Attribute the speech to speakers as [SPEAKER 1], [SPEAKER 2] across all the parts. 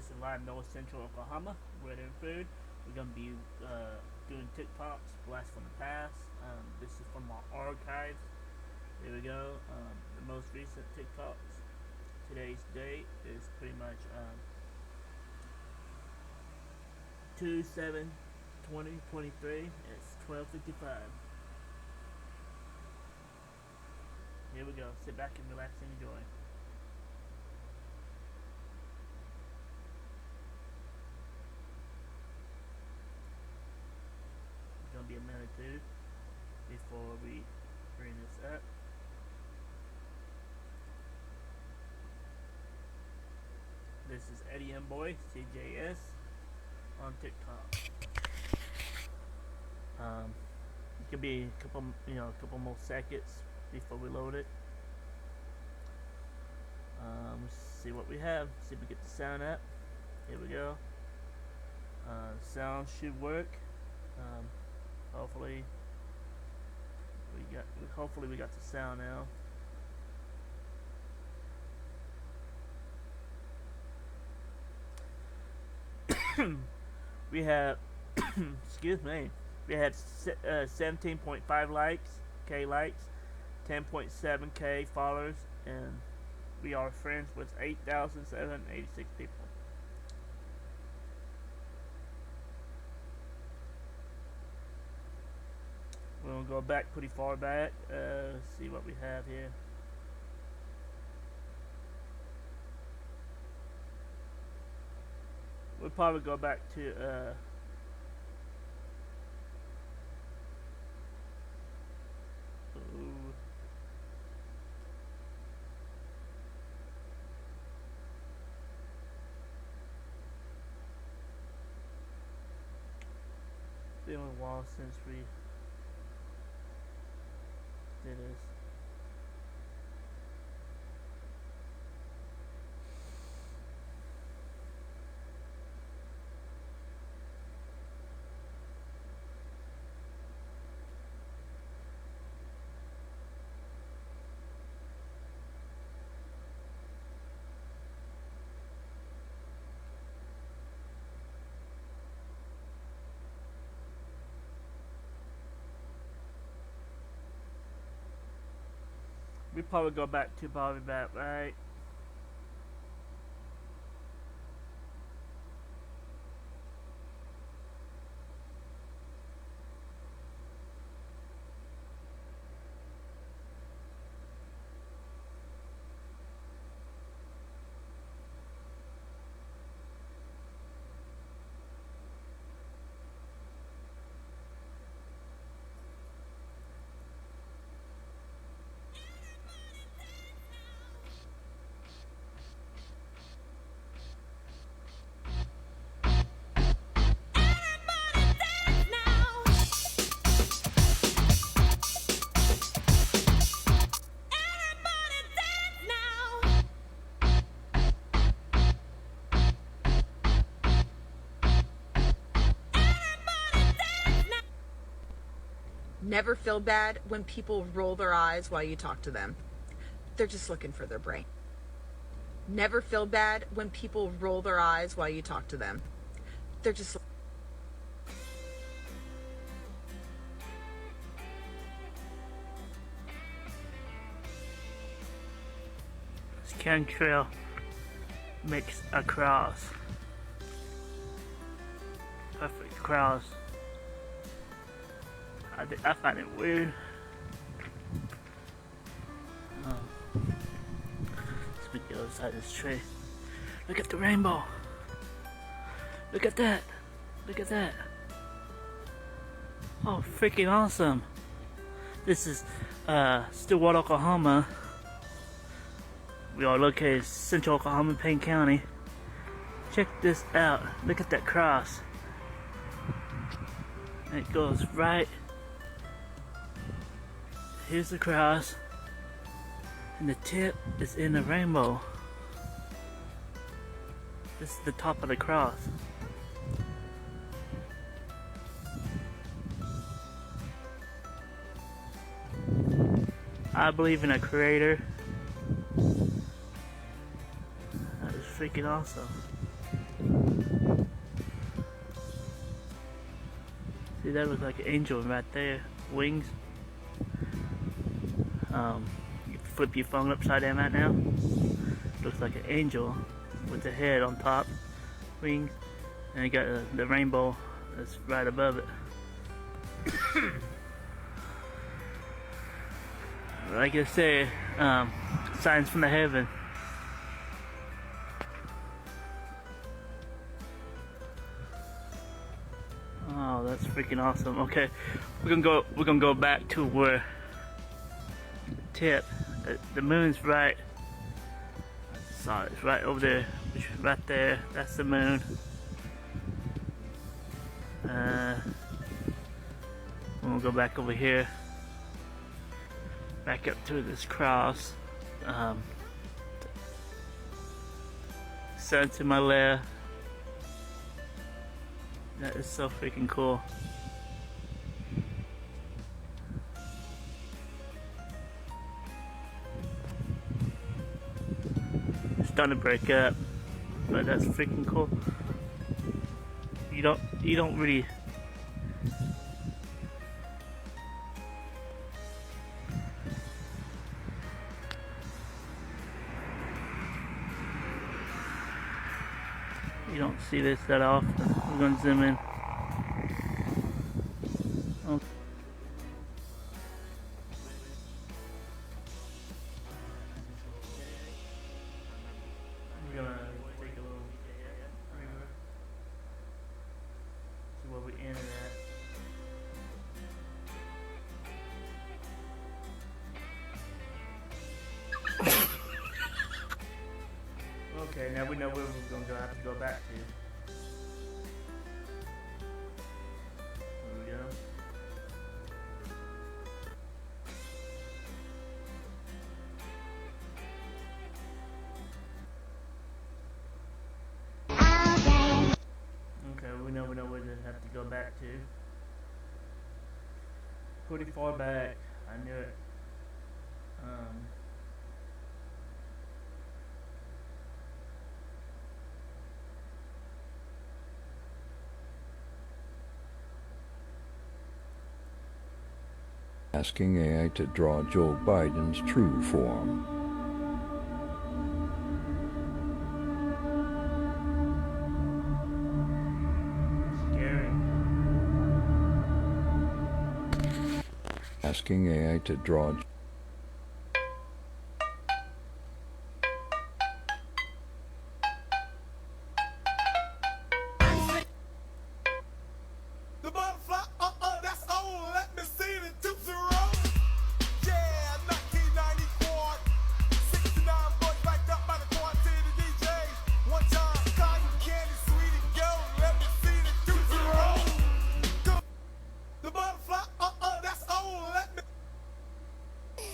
[SPEAKER 1] This is live North Central Oklahoma. We're in food. We're gonna be doing TikToks, blast from the past. This is from our archives. There we go. The most recent TikToks. Today's date is pretty much 2/7/2023. It's 12:55. Here we go. Sit back and relax and enjoy. It's gonna be a minute or two before we bring this up. This is Eddie M Boy CJS on TikTok. It could be a couple more seconds before we load it. Let's see what we have. See if we get the sound up. Here we go. Sound should work. Hopefully we got the sound now. We have excuse me. We had 17.5 likes, 10.7K followers, and we are friends with 8,786 people. We'll go back pretty far back. See what we have here. We'll probably go back to been a while since we did this. We probably go back to probably about right.
[SPEAKER 2] Never feel bad when people roll their eyes while you talk to them. They're just looking for their brain. Never feel bad when people roll their eyes while you talk to them. They're just
[SPEAKER 1] Cantrell makes a cross. Perfect cross. I find it weird. Let's make the other side of this tree. Look at the rainbow. Look at that. Look at that. Oh, freaking awesome. This is Stillwater, Oklahoma. We are located in Central Oklahoma, Payne County. Check this out. Look at that cross. And it goes right. Here's the cross. And the tip is in the rainbow. This is the top of the cross. I believe in a creator. That is freaking awesome. See, that looks like an angel right there. Wings. You flip your phone upside down right now. Looks like an angel with the head on top, wings, and you got the rainbow that's right above it. Like I said, signs from the heaven. Oh, that's freaking awesome. Okay, we're gonna go back to where the tip. The moon's right. So it's right over there, right there. That's the moon. We'll go back over here, back up to this cross. Sun to my left. That is so freaking cool. It's starting to break up, but that's freaking cool. You don't really see this that often. We're gonna zoom in. Okay. We're gonna take a little river. See where we ended at. Okay, now we know where we're gonna have to go back to. There we go. Okay, we know where to have to go back to. Pretty far back. I knew it.
[SPEAKER 3] Asking AI to draw Joe Biden's true form.
[SPEAKER 1] Scary.
[SPEAKER 3] Asking AI to draw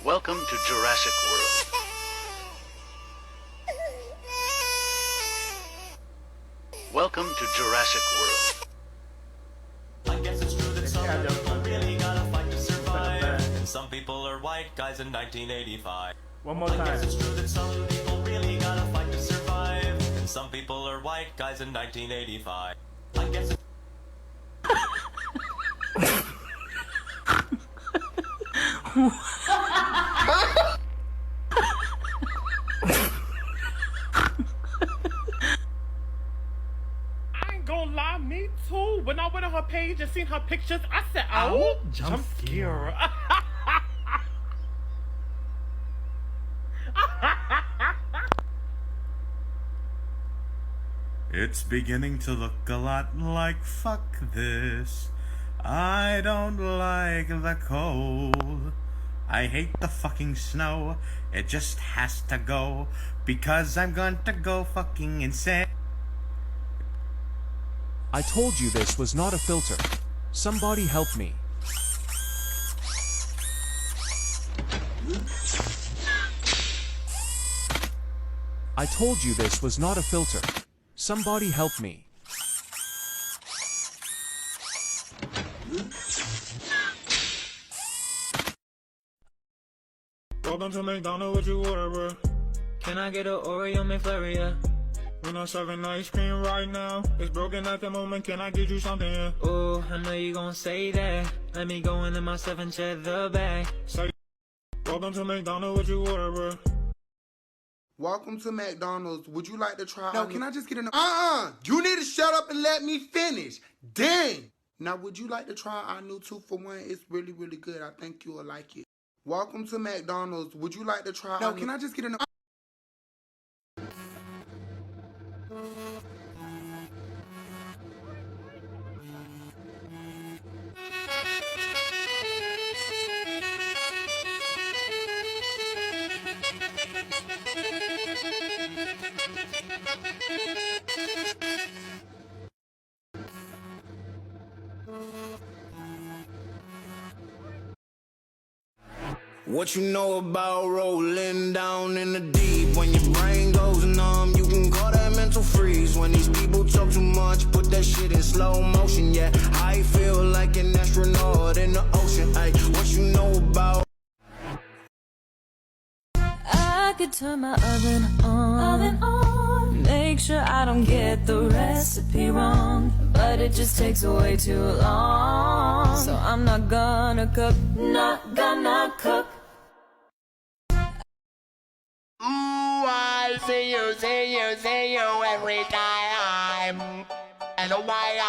[SPEAKER 4] Welcome to Jurassic World. Welcome to Jurassic World.
[SPEAKER 5] I guess it's true that some people really gotta fight to survive, and some people are white guys in 1985.
[SPEAKER 1] One more time.
[SPEAKER 5] I guess it's true that some people really gotta fight to survive, and some people are white guys in 1985. I guess it's
[SPEAKER 6] Gonna lie, me too. When I went on her page and seen her pictures, I said, "Oh, jump scare."
[SPEAKER 7] It's beginning to look a lot like fuck this. I don't like the cold. I hate the fucking snow. It just has to go because I'm going to go fucking insane.
[SPEAKER 8] I told you this was not a filter. Somebody help me. I told you this was not a filter. Somebody help me.
[SPEAKER 9] Welcome to McDonald's, what you order, bro?
[SPEAKER 10] Can I get an Oreo McFlurry?
[SPEAKER 9] We're not serving ice cream right now. It's broken at the moment. Can I get you something?
[SPEAKER 10] Oh, I know you gon' say that. Let me go into myself and check the bag.
[SPEAKER 9] Say, welcome to McDonald's. What you order, bro?
[SPEAKER 11] Welcome to McDonald's. Would you like to try? No, can I just get an? You need to shut up and let me finish. Dang. Now, would you like to try our new 2-for-1? It's really, really good. I think you will like it. Welcome to McDonald's. Would you like to try? No, can I just get an?
[SPEAKER 12] What you know about rolling down in the deep? When your brain goes numb, you can call that mental freeze. When these people talk too much, put that shit in slow motion. Yeah, I feel like an astronaut in the ocean. Ay, what you know about?
[SPEAKER 13] I could turn my oven on, make sure I don't get the recipe wrong, but it just takes way too long. So I'm not gonna cook, not gonna cook.
[SPEAKER 12] Ooh, I see you every time. And why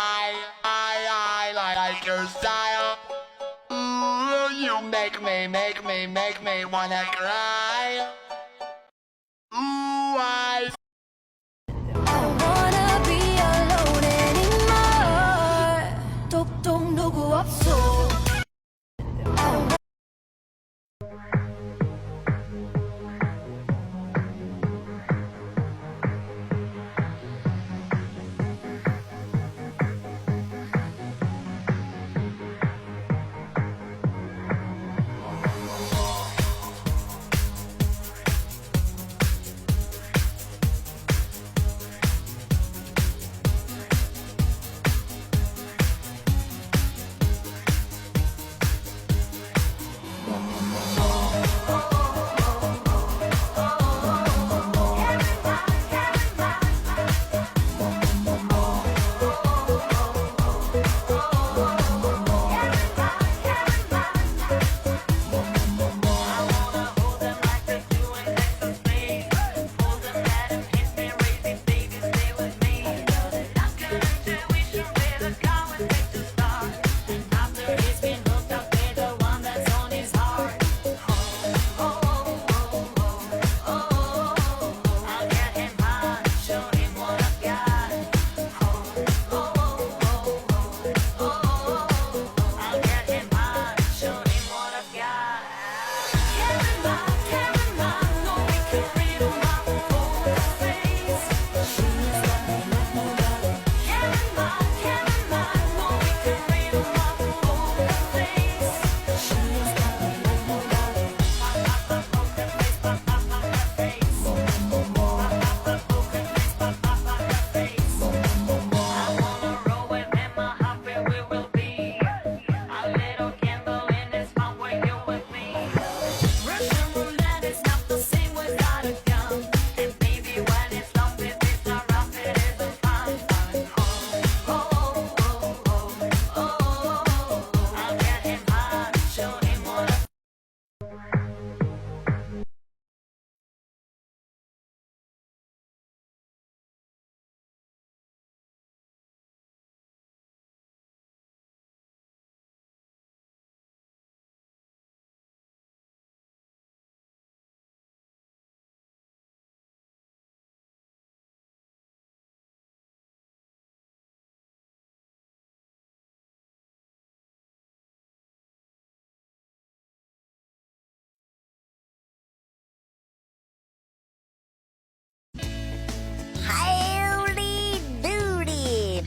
[SPEAKER 12] I like your style. Ooh, you make me wanna cry. Ooh, I
[SPEAKER 13] wanna be alone anymore. 똑똑 누구 없어.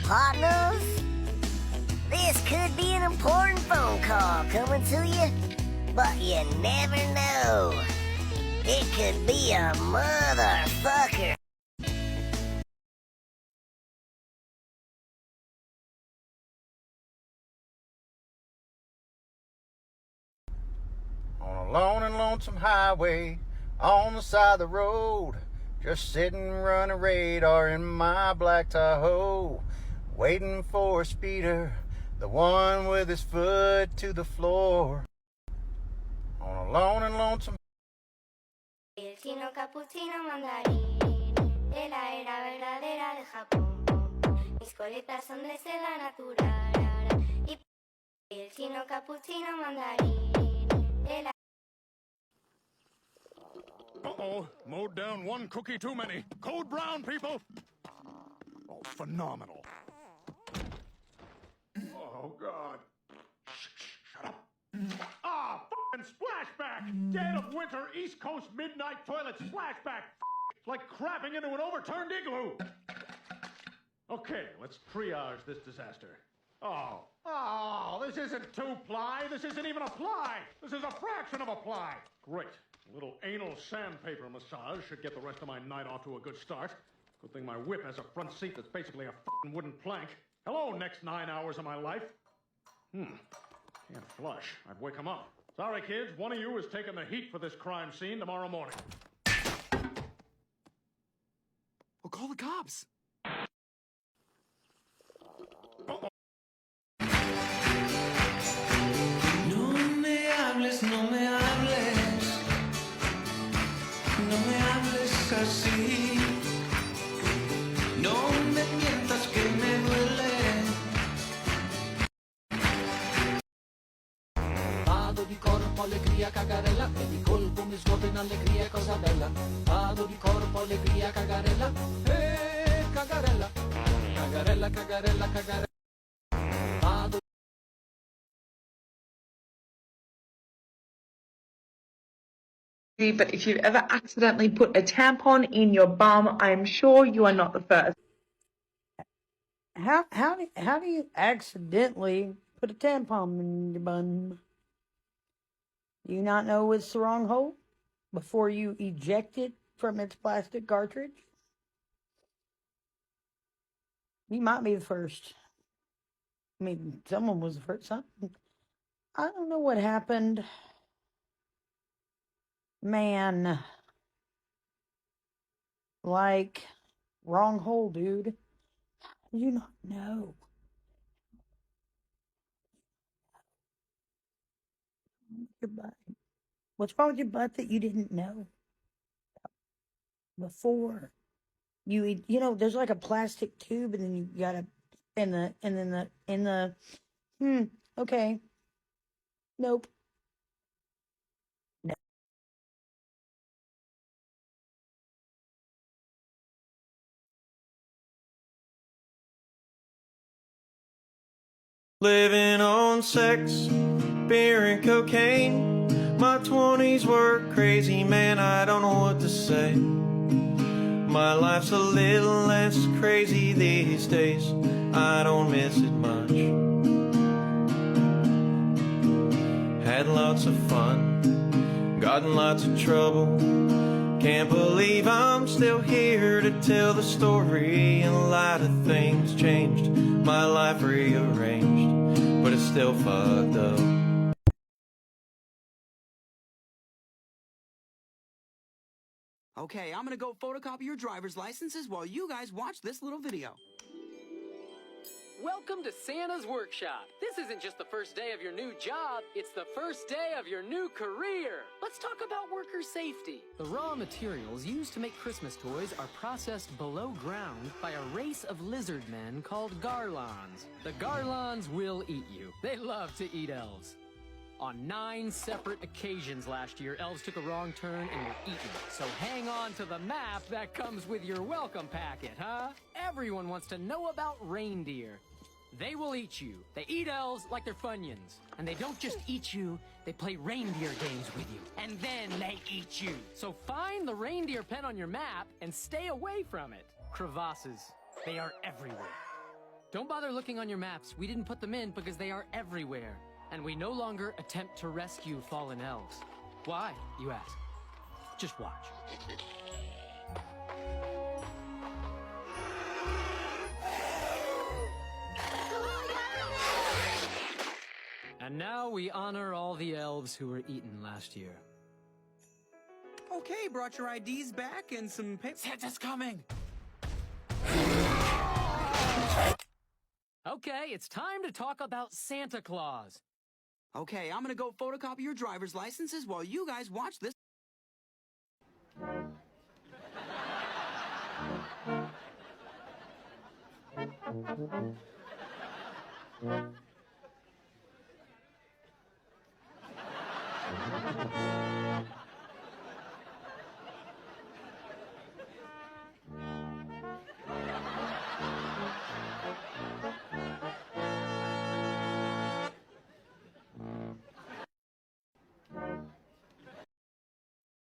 [SPEAKER 14] partners. This could be an important phone call coming to you, but you never know. It could be a motherfucker.
[SPEAKER 15] On a lone and lonesome highway, on the side of the road, Just sitting running radar in my black Tahoe, waiting for a speeder, the one with his foot to the floor. On a lone and lonesome.
[SPEAKER 16] El chino capuchino mandarín de la era verdadera de Japón. Mis coletas son de seda natural. Y el chino capuchino mandarín de la.
[SPEAKER 17] Uh-oh, mowed down one cookie too many. Code brown, people! Oh, phenomenal. Oh, God. Shut up. Ah, f***ing splashback! Dead of winter, East Coast midnight toilet splashback! It's like crapping into an overturned igloo! Okay, let's triage this disaster. Oh, this isn't 2-ply. This isn't even a ply. This is a fraction of a ply. Great. A little anal sandpaper massage should get the rest of my night off to a good start. Good thing my whip has a front seat that's basically a f***ing wooden plank. Hello, next 9 hours of my life. Can't flush. I'd wake him up. Sorry, kids. One of you is taking the heat for this crime scene tomorrow morning.
[SPEAKER 18] We'll call the cops.
[SPEAKER 12] No me hables, no me hables, no me hables así. No me mientas que me duele.
[SPEAKER 19] Vado di corpo, allegria, cagarella, e di colpo mi svuoto in allegria, cosa bella. Vado di corpo, allegria, cagarella, e cagarella, cagarella, cagarella, cagarella. Vado.
[SPEAKER 20] But if you've ever accidentally put a tampon in your bum, I'm sure you are not the first.
[SPEAKER 21] How do you accidentally put a tampon in your bum? Do you not know it's the wrong hole before you eject it from its plastic cartridge? You might be the first. I mean, someone was the first. I don't know what happened. Man. Like, wrong hole, dude. How do you not know? Your butt. What's wrong with your butt that you didn't know before? You know, there's like a plastic tube, and then you gotta, okay. Nope. No.
[SPEAKER 12] Living on sex, beer and cocaine. My 20s were crazy, man, I don't know what to say. My life's a little less crazy these days. I don't miss it much. Had lots of fun, got in lots of trouble. Can't believe I'm still here to tell the story. And a lot of things changed, my life rearranged, but it's still fucked up.
[SPEAKER 18] Okay, I'm gonna go photocopy your driver's licenses while you guys watch this little video.
[SPEAKER 22] Welcome to Santa's Workshop. This isn't just the first day of your new job, it's the first day of your new career. Let's talk about worker safety. The raw materials used to make Christmas toys are processed below ground by a race of lizard men called garlons. The garlons will eat you. They love to eat elves. On 9 separate occasions last year, elves took a wrong turn and were eaten. So hang on to the map that comes with your welcome packet, huh? Everyone wants to know about reindeer. They will eat you. They eat elves like they're Funyuns. And they don't just eat you, they play reindeer games with you. And then they eat you. So find the reindeer pen on your map and stay away from it. Crevasses, they are everywhere. Don't bother looking on your maps. We didn't put them in because they are everywhere. And we no longer attempt to rescue fallen elves. Why, you ask? Just watch. And now we honor all the elves who were eaten last year.
[SPEAKER 18] Okay, brought your IDs back and some papers.
[SPEAKER 10] Santa's coming!
[SPEAKER 22] Okay, it's time to talk about Santa Claus.
[SPEAKER 18] Okay, I'm gonna go photocopy your driver's licenses while you guys watch this.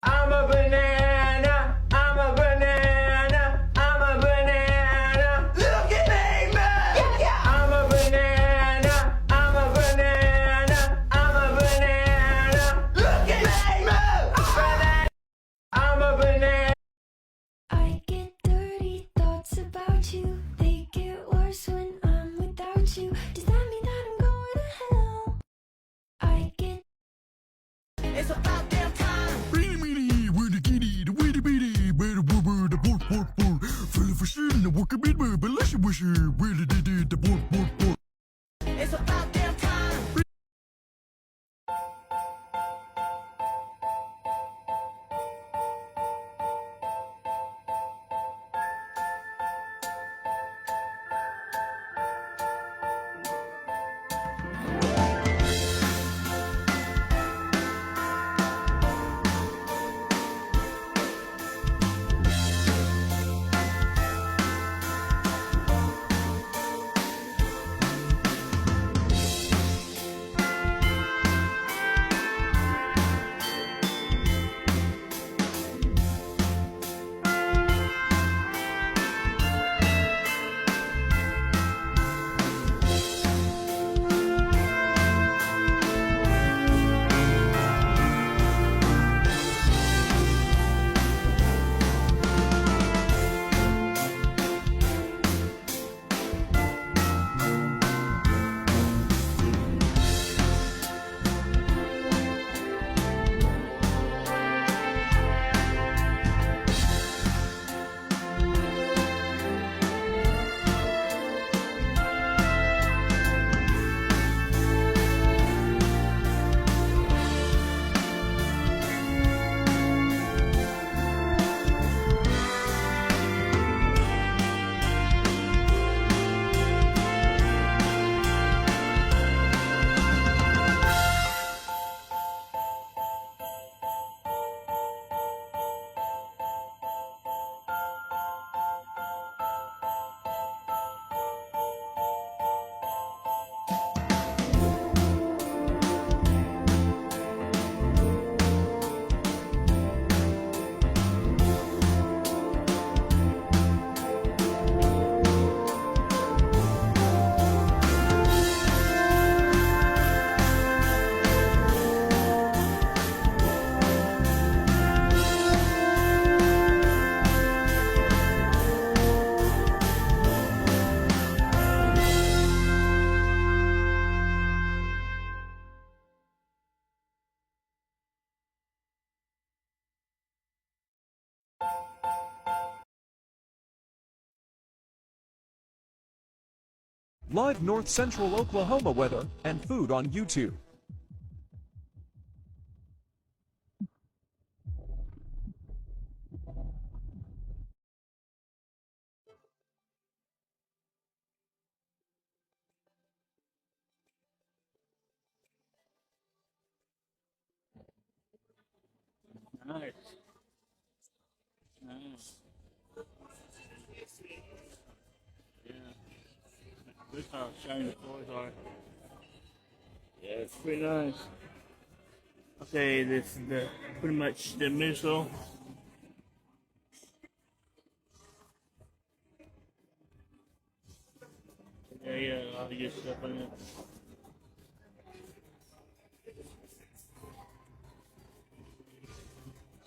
[SPEAKER 12] I'm a banana, I'm a banana, I'm a banana. Look at me, man! Yeah. I'm a banana, I'm a banana, I'm a banana. Look at me, man! Banana. I'm a banana.
[SPEAKER 16] I get dirty thoughts about you. They get worse when I'm without you. Does that mean that I'm going to hell? I get.
[SPEAKER 18] It's about damn time. It's about damn time.
[SPEAKER 8] Live North Central Oklahoma weather and food on YouTube.
[SPEAKER 1] Nice. Nice. Yeah. Look how shiny the floors are. Yeah, it's pretty nice. Okay, this is the pretty much the missile. Yeah, a lot of good stuff on it.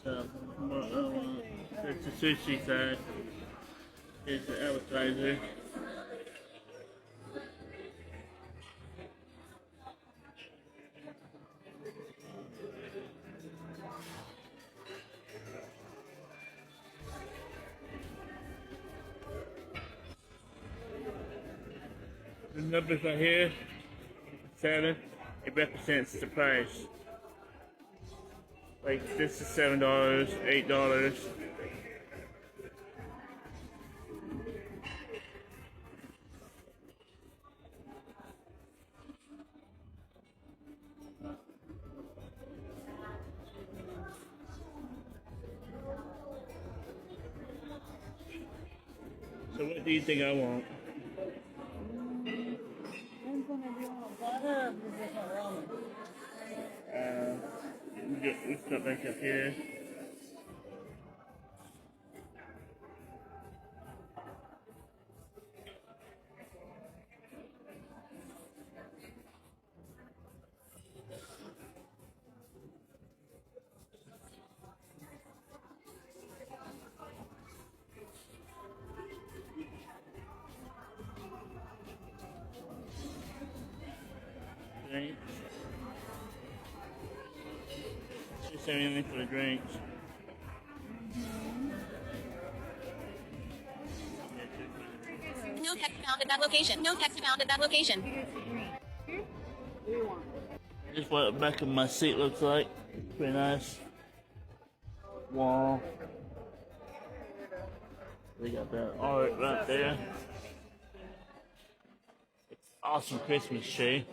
[SPEAKER 1] So, it's the sushi side. It's the appetizer. The numbers right here, 7, it represents the price. Like this is $7, $8. So what do you think I want? We start back up here. Drinks. $2.79 for the drinks.
[SPEAKER 2] No text found at that location. No text found at that location.
[SPEAKER 1] This is what the back of my seat looks like. Pretty nice. Wall. We got that art right there. Awesome Christmas tree.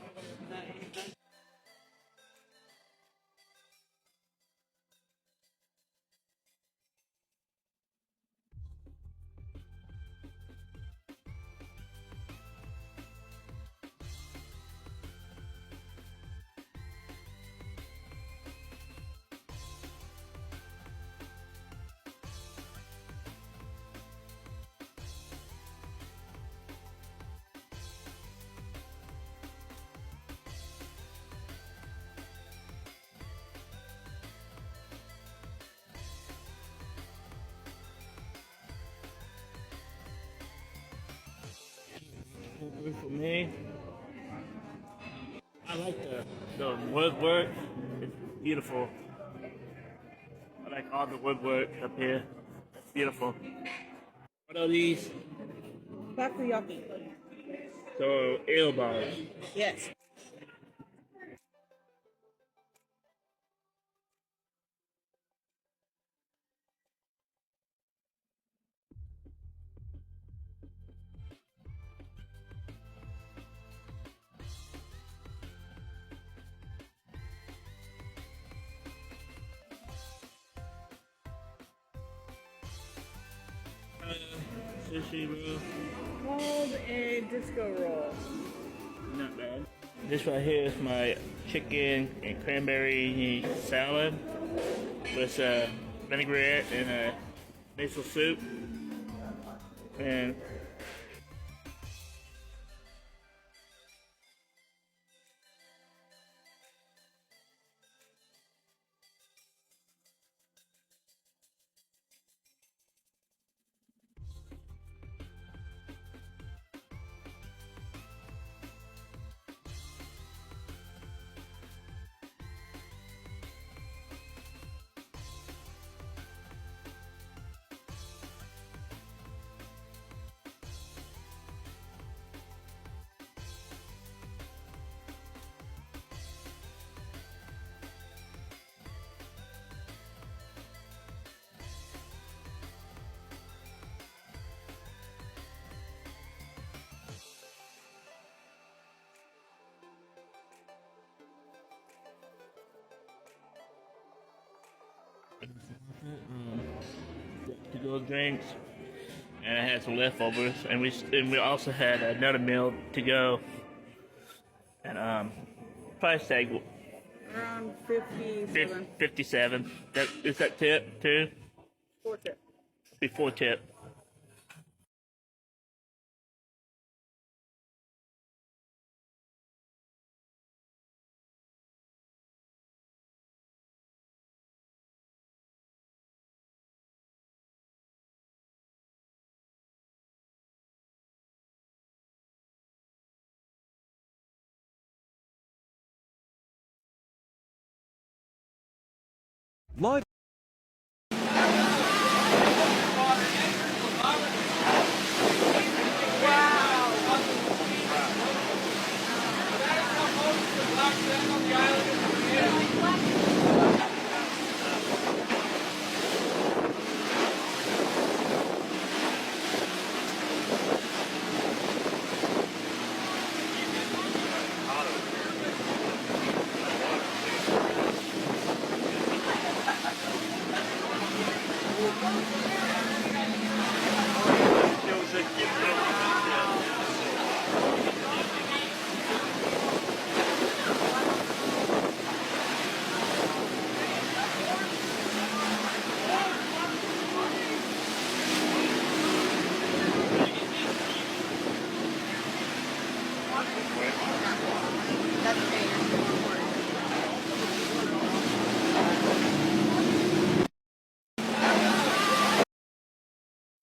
[SPEAKER 1] For me, I like the woodwork. It's beautiful. I like all the woodwork up here. It's beautiful. What are these?
[SPEAKER 21] Takoyaki.
[SPEAKER 1] So ale bars.
[SPEAKER 21] Yes.
[SPEAKER 1] Sushi roll.
[SPEAKER 21] Called a disco roll.
[SPEAKER 1] Not bad. This right here is my chicken and cranberry salad with vinaigrette and basil soup. And to go drinks, and I had some leftovers, and we also had another meal to go, and price tag
[SPEAKER 21] Around 57.
[SPEAKER 1] 57. Is that tip too?
[SPEAKER 21] 4 tip.
[SPEAKER 1] Before tip.
[SPEAKER 8] Live.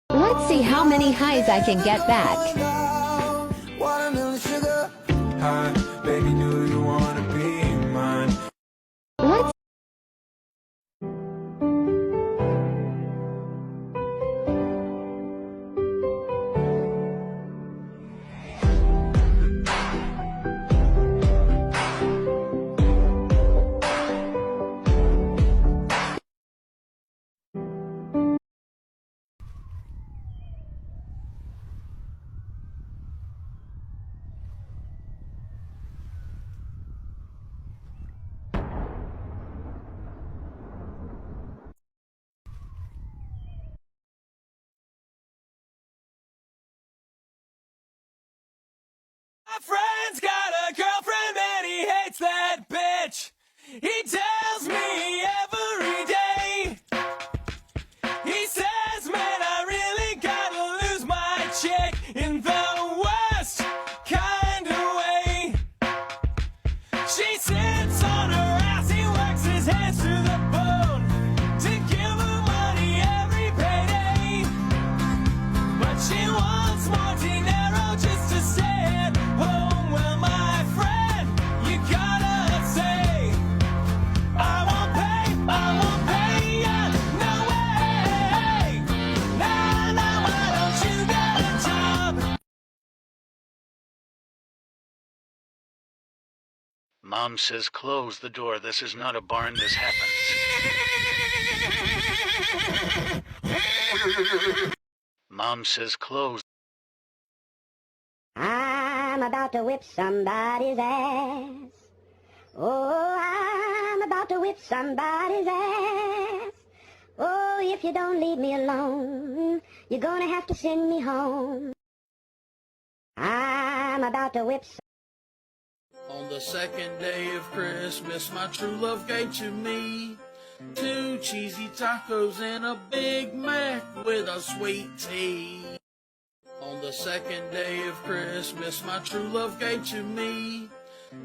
[SPEAKER 3] Let's see how many highs I can get back.
[SPEAKER 12] Watermelon sugar. Hi, baby, do you wanna be mine?
[SPEAKER 3] Let's
[SPEAKER 5] My friend's got a girlfriend and he hates that bitch. He tells me every day. He says, man, I really gotta lose my chick in the worst kind of way. She sits on her ass, he works his hands to the bone to give her money every payday. But she wants more dinero just to stay at home. Well, my friend, you gotta say, I won't pay ya, no way. Nah, nah, why don't you get a job?
[SPEAKER 15] Mom says close the door. This is not a barn. This happens. Mom says close.
[SPEAKER 14] I'm about to whip somebody's ass. Oh, I'm about to whip somebody's ass. Oh, if you don't leave me alone, you're gonna have to send me home. I'm about to whip
[SPEAKER 4] On the second day of Christmas, my true love gave to me 2 cheesy tacos and a Big Mac with a sweet tea. On the second day of Christmas, my true love gave to me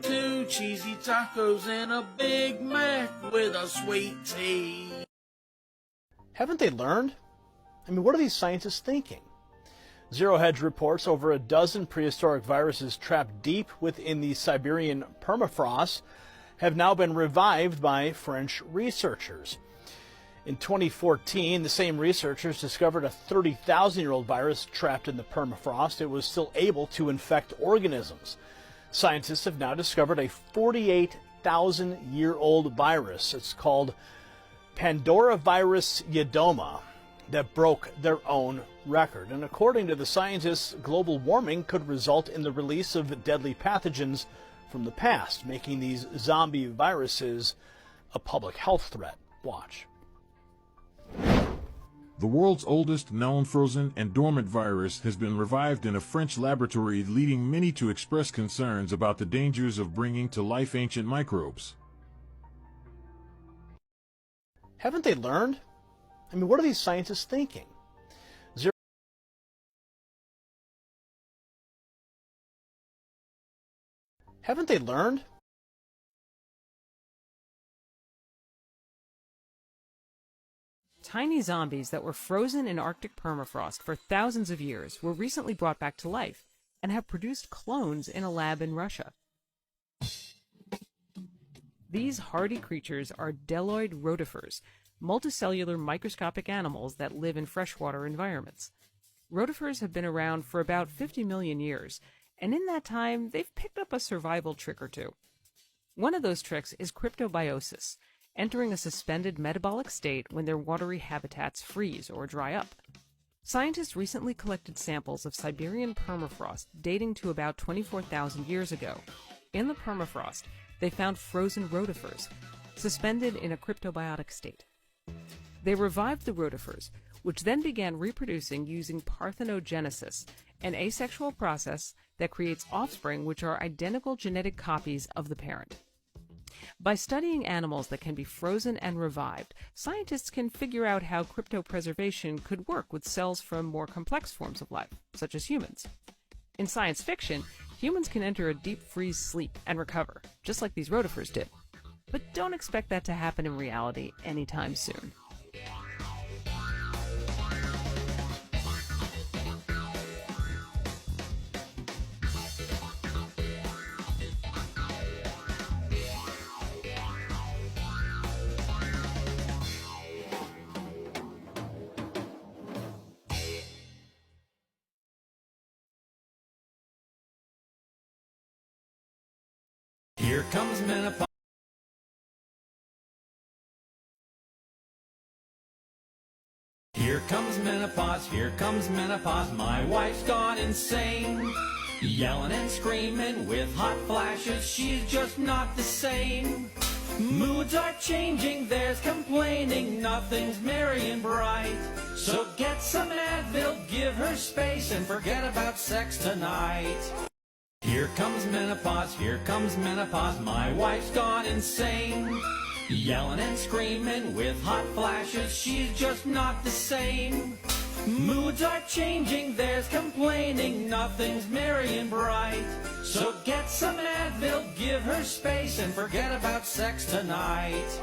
[SPEAKER 4] 2 cheesy tacos and a Big Mac with a sweet tea.
[SPEAKER 23] Haven't they learned? I mean, what are these scientists thinking? Zero Hedge reports over a dozen prehistoric viruses trapped deep within the Siberian permafrost have now been revived by French researchers. In 2014, the same researchers discovered a 30,000-year-old virus trapped in the permafrost. It was still able to infect organisms. Scientists have now discovered a 48,000-year-old virus. It's called Pandoravirus yedoma that broke their own record. And according to the scientists, global warming could result in the release of deadly pathogens from the past, making these zombie viruses a public health threat. Watch.
[SPEAKER 24] The world's oldest known frozen and dormant virus has been revived in a French laboratory, leading many to express concerns about the dangers of bringing to life ancient microbes.
[SPEAKER 23] Haven't they learned? I mean, what are these scientists thinking? Haven't they learned?
[SPEAKER 25] Tiny zombies that were frozen in Arctic permafrost for thousands of years were recently brought back to life and have produced clones in a lab in Russia. These hardy creatures are deloid rotifers, multicellular microscopic animals that live in freshwater environments. Rotifers have been around for about 50 million years, and in that time, they've picked up a survival trick or two. One of those tricks is cryptobiosis, entering a suspended metabolic state when their watery habitats freeze or dry up. Scientists recently collected samples of Siberian permafrost dating to about 24,000 years ago. In the permafrost, they found frozen rotifers, suspended in a cryptobiotic state. They revived the rotifers, which then began reproducing using parthenogenesis, an asexual process that creates offspring which are identical genetic copies of the parent. By studying animals that can be frozen and revived, scientists can figure out how cryptopreservation could work with cells from more complex forms of life, such as humans. In science fiction, humans can enter a deep freeze sleep and recover, just like these rotifers did. But don't expect that to happen in reality anytime soon.
[SPEAKER 5] Here comes menopause. Here comes menopause, here comes menopause. My wife's gone insane. Yelling and screaming with hot flashes, she's just not the same. Moods are changing, there's complaining, nothing's merry and bright. So get some Advil, give her space, and forget about sex tonight. Here comes menopause, here comes menopause. My wife's gone insane. Yelling and screaming with hot flashes, she's just not the same. Moods are changing, there's complaining, nothing's merry and bright. So get some Advil, give her space, and forget about sex tonight.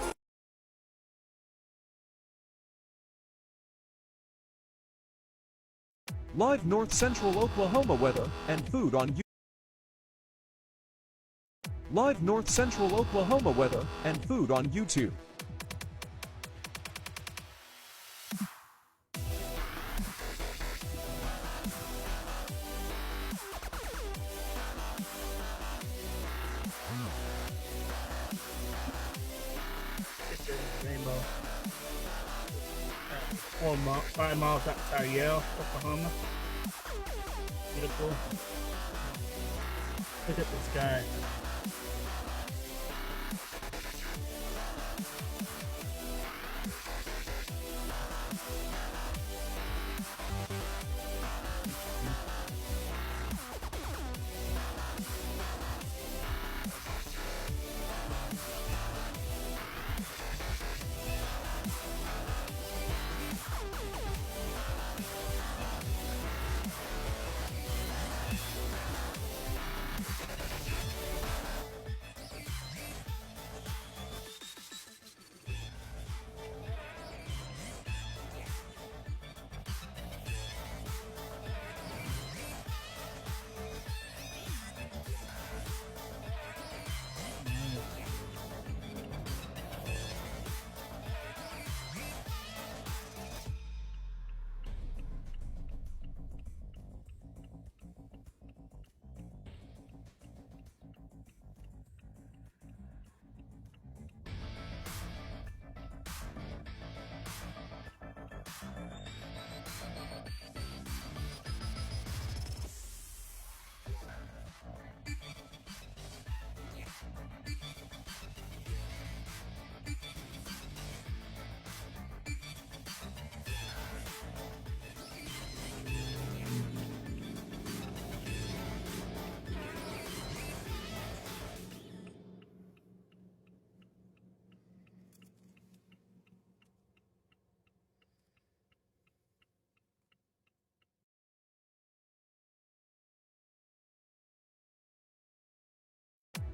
[SPEAKER 8] Live North Central Oklahoma weather and food on YouTube. Live North Central Oklahoma weather and food on YouTube.
[SPEAKER 1] This is Rainbow. 5 miles outside Yale, Oklahoma. Beautiful. Look at this guy.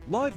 [SPEAKER 8] Live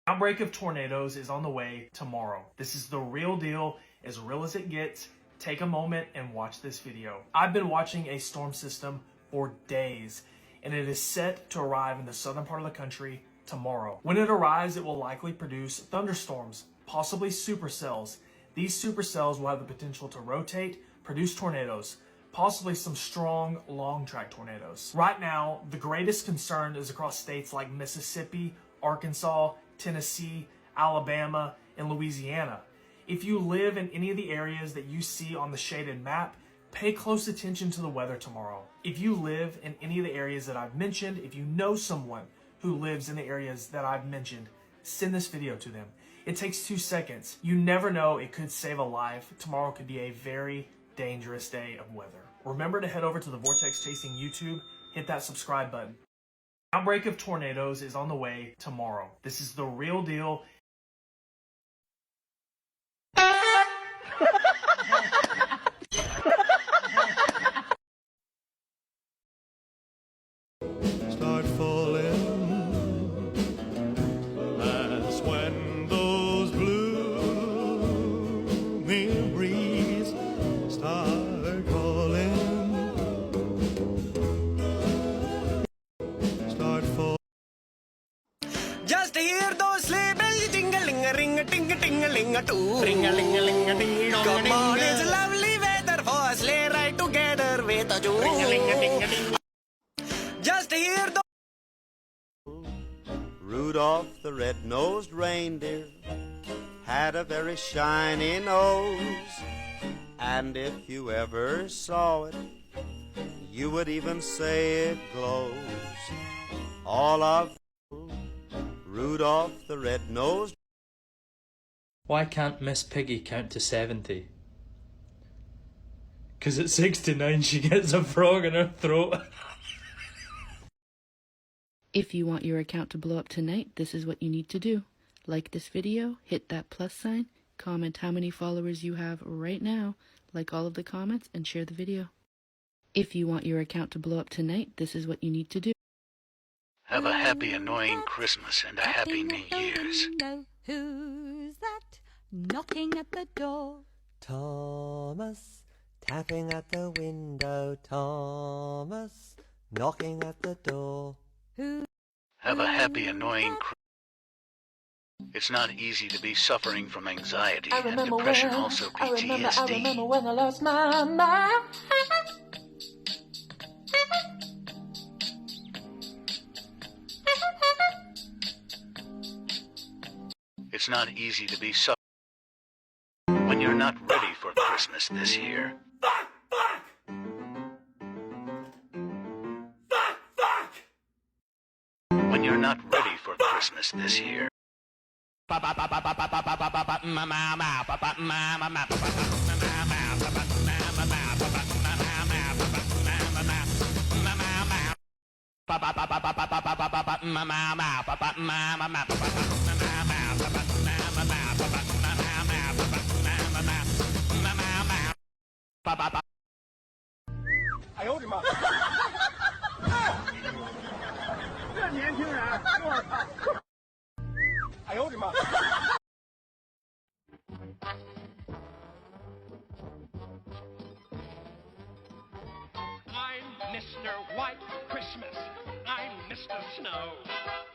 [SPEAKER 6] Outbreak of tornadoes is on the way tomorrow. This is the real deal, as real as it gets. Take a moment and watch this video. I've been watching a storm system for days, and it is set to arrive in the southern part of the country tomorrow. When it arrives, it will likely produce thunderstorms, possibly supercells. These supercells will have the potential to rotate, produce tornadoes, possibly some strong, long-track tornadoes. Right now, the greatest concern is across states like Mississippi, Arkansas, Tennessee, Alabama, and Louisiana. If you live in any of the areas that you see on the shaded map, pay close attention to the weather tomorrow. If you live in any of the areas that I've mentioned, if you know someone who lives in the areas that I've mentioned, send this video to them. It takes 2 seconds. You never know, it could save a life. Tomorrow could be a very dangerous day of weather. Remember to head over to the Vortex Chasing YouTube, hit that subscribe button. Outbreak of tornadoes is on the way tomorrow. This is the real deal.
[SPEAKER 7] Start
[SPEAKER 5] Just hear those sleigh bells jingling-a-ring, ting-a-ting-a-ting-a-ling-a-too. Ring-a-ling-a-ling-a-ding-dong. Come on, it's lovely weather for a sleigh ride together with a Jew. Ring-a-ling-a-ding-a-ding. Just hear the
[SPEAKER 7] Rudolph the red-nosed reindeer had a very shiny nose, and if you ever saw it, you would even say it glows. All of Rudolph the red-nosed.
[SPEAKER 10] Why can't Miss Piggy count to 70? 'Cause at 69 she gets a frog in her throat.
[SPEAKER 9] If you want your account to blow up tonight, this is what you need to do. Like this video, hit that plus sign, comment how many followers you have right now, like all of the comments, and share the video. If you want your account to blow up tonight, this is what you need to do.
[SPEAKER 11] Have a happy, annoying Christmas and a happy New Year's.
[SPEAKER 13] Who's that knocking at the door?
[SPEAKER 17] Thomas, tapping at the window. Thomas, knocking at the door.
[SPEAKER 11] Have a happy, annoying Christmas. It's not easy to be suffering from anxiety and depression, also PTSD.
[SPEAKER 17] I remember when I lost my mind.
[SPEAKER 11] It's not easy to be suffering when you're not ready for Christmas this year. When you're not ready for Christmas this year.
[SPEAKER 5] I owed him up. 这年轻人，我操！ I owed him up.
[SPEAKER 26] I'm Mr. White Christmas. I'm Mr. Snow.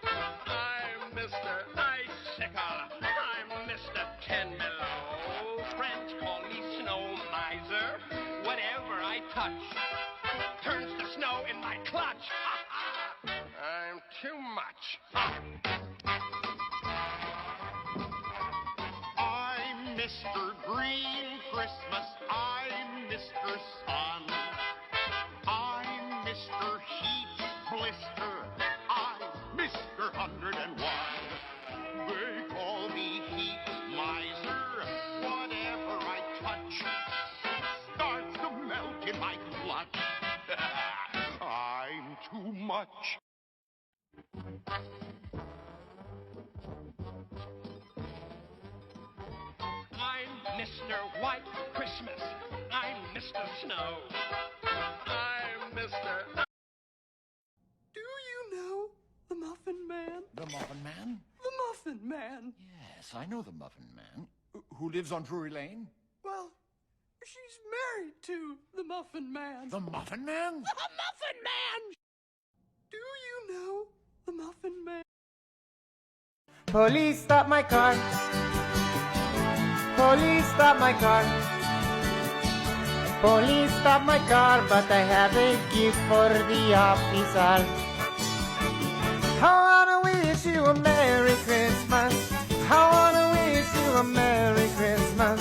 [SPEAKER 26] I'm Mr. Icicle. I'm Mr. Ten Below. Friends call me Snow Miser. Whatever I touch turns to snow in my clutch. I'm too much. I'm Mr. Green Christmas. I'm Mr. Sun. I'm Mr. Heat Blister. I'm Mr. 101. They call me Heat Miser. Whatever I touch starts to melt in my clutch. I'm too much. I'm Mr. White Christmas. I'm Mr. Snow. I'm Mr.
[SPEAKER 5] Do you know the Muffin Man?
[SPEAKER 27] The Muffin Man?
[SPEAKER 5] The Muffin Man.
[SPEAKER 27] Yes, I know the Muffin Man. Who lives on Drury Lane?
[SPEAKER 5] Well, she's married to the Muffin Man.
[SPEAKER 27] The Muffin Man?
[SPEAKER 5] The Muffin Man! Do you know the Muffin Man?
[SPEAKER 17] Police stop my car. Police stop my car. Police stop my car, but I have a gift for the officer. I wanna wish you a Merry Christmas. I wanna wish you a Merry Christmas.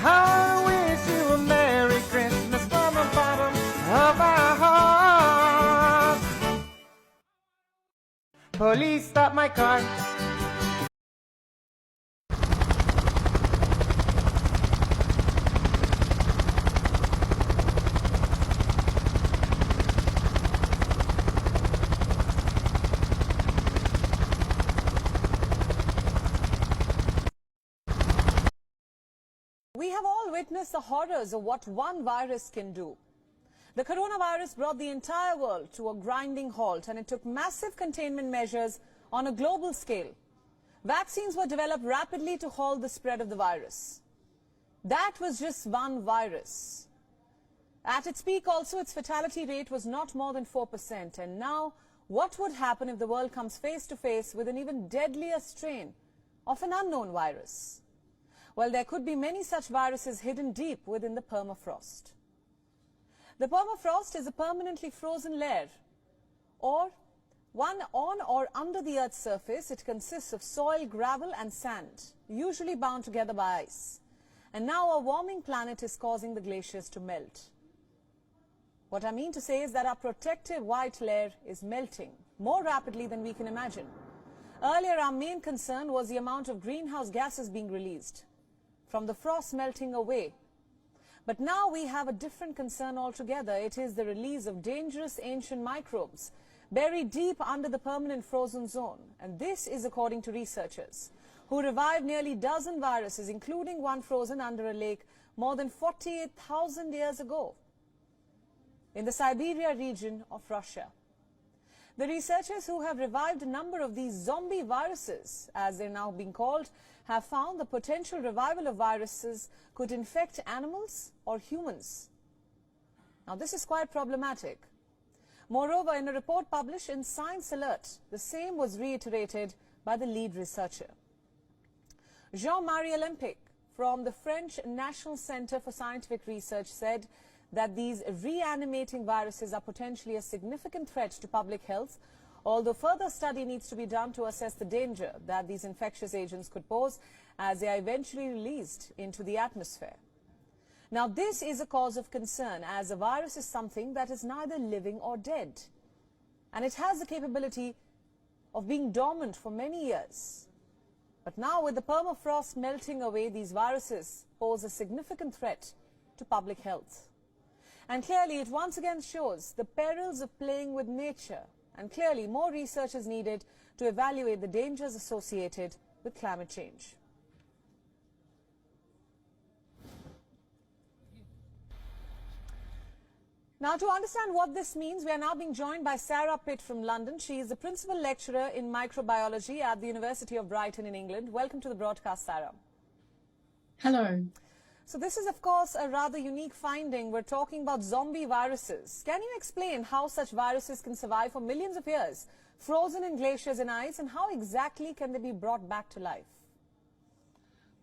[SPEAKER 17] I wanna wish you a Merry Christmas from the bottom of our heart. Police stop my car.
[SPEAKER 28] We have all witnessed the horrors of what one virus can do. The coronavirus brought the entire world to a grinding halt, and it took massive containment measures on a global scale. Vaccines were developed rapidly to halt the spread of the virus. That was just one virus. At its peak also, its fatality rate was not more than 4%, and now What would happen if the world comes face to face with an even deadlier strain of an unknown virus? Well, there could be many such viruses hidden deep within the permafrost. The permafrost is a permanently frozen layer, or one on or under the Earth's surface. It consists of soil, gravel and sand, usually bound together by ice. And now our warming planet is causing the glaciers to melt. What I mean to say is that our protective white layer is melting more rapidly than we can imagine. Earlier, our main concern was the amount of greenhouse gases being released from the frost melting away. But now we have a different concern altogether. It is the release of dangerous ancient microbes buried deep under the permanent frozen zone. And this is according to researchers who revived nearly a dozen viruses, including one frozen under a lake more than 48,000 years ago in the Siberia region of Russia. The researchers who have revived a number of these zombie viruses, as they're now being called, have found the potential revival of viruses could infect animals or humans. Now, this is quite problematic. Moreover, in a report published in Science Alert, the same was reiterated by the lead researcher. Jean-Marie Olympic from the French National Center for Scientific Research said that these reanimating viruses are potentially a significant threat to public health, although further study needs to be done to assess the danger that these infectious agents could pose as they are eventually released into the atmosphere. Now, this is a cause of concern, as a virus is something that is neither living or dead, and it has the capability of being dormant for many years. But now, with the permafrost melting away, these viruses pose a significant threat to public health. And clearly, it once again shows the perils of playing with nature. And clearly, more research is needed to evaluate the dangers associated with climate change. Now, to understand what this means, we are now being joined by Sarah Pitt from London. She is the principal lecturer in microbiology at the University of Brighton in England. Welcome to the broadcast, Sarah.
[SPEAKER 2] Hello.
[SPEAKER 28] So this is, of course, a rather unique finding. We're talking about zombie viruses. Can you explain how such viruses can survive for millions of years, frozen in glaciers and ice, and how exactly can they be brought back to life?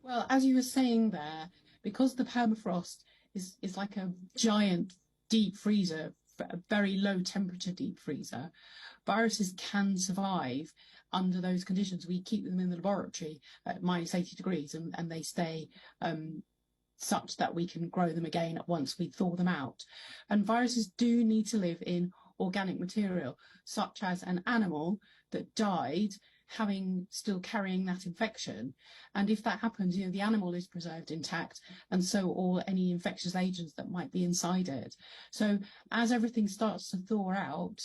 [SPEAKER 2] Well, as you were saying there, because the permafrost is like a giant deep freezer, a very low temperature deep freezer, viruses can survive under those conditions. We keep them in the laboratory at minus 80 degrees and they stay such that we can grow them again once we thaw them out. And viruses do need to live in organic material, such as an animal that died still carrying that infection. And if that happens, the animal is preserved intact, and so all any infectious agents that might be inside it. So as everything starts to thaw out,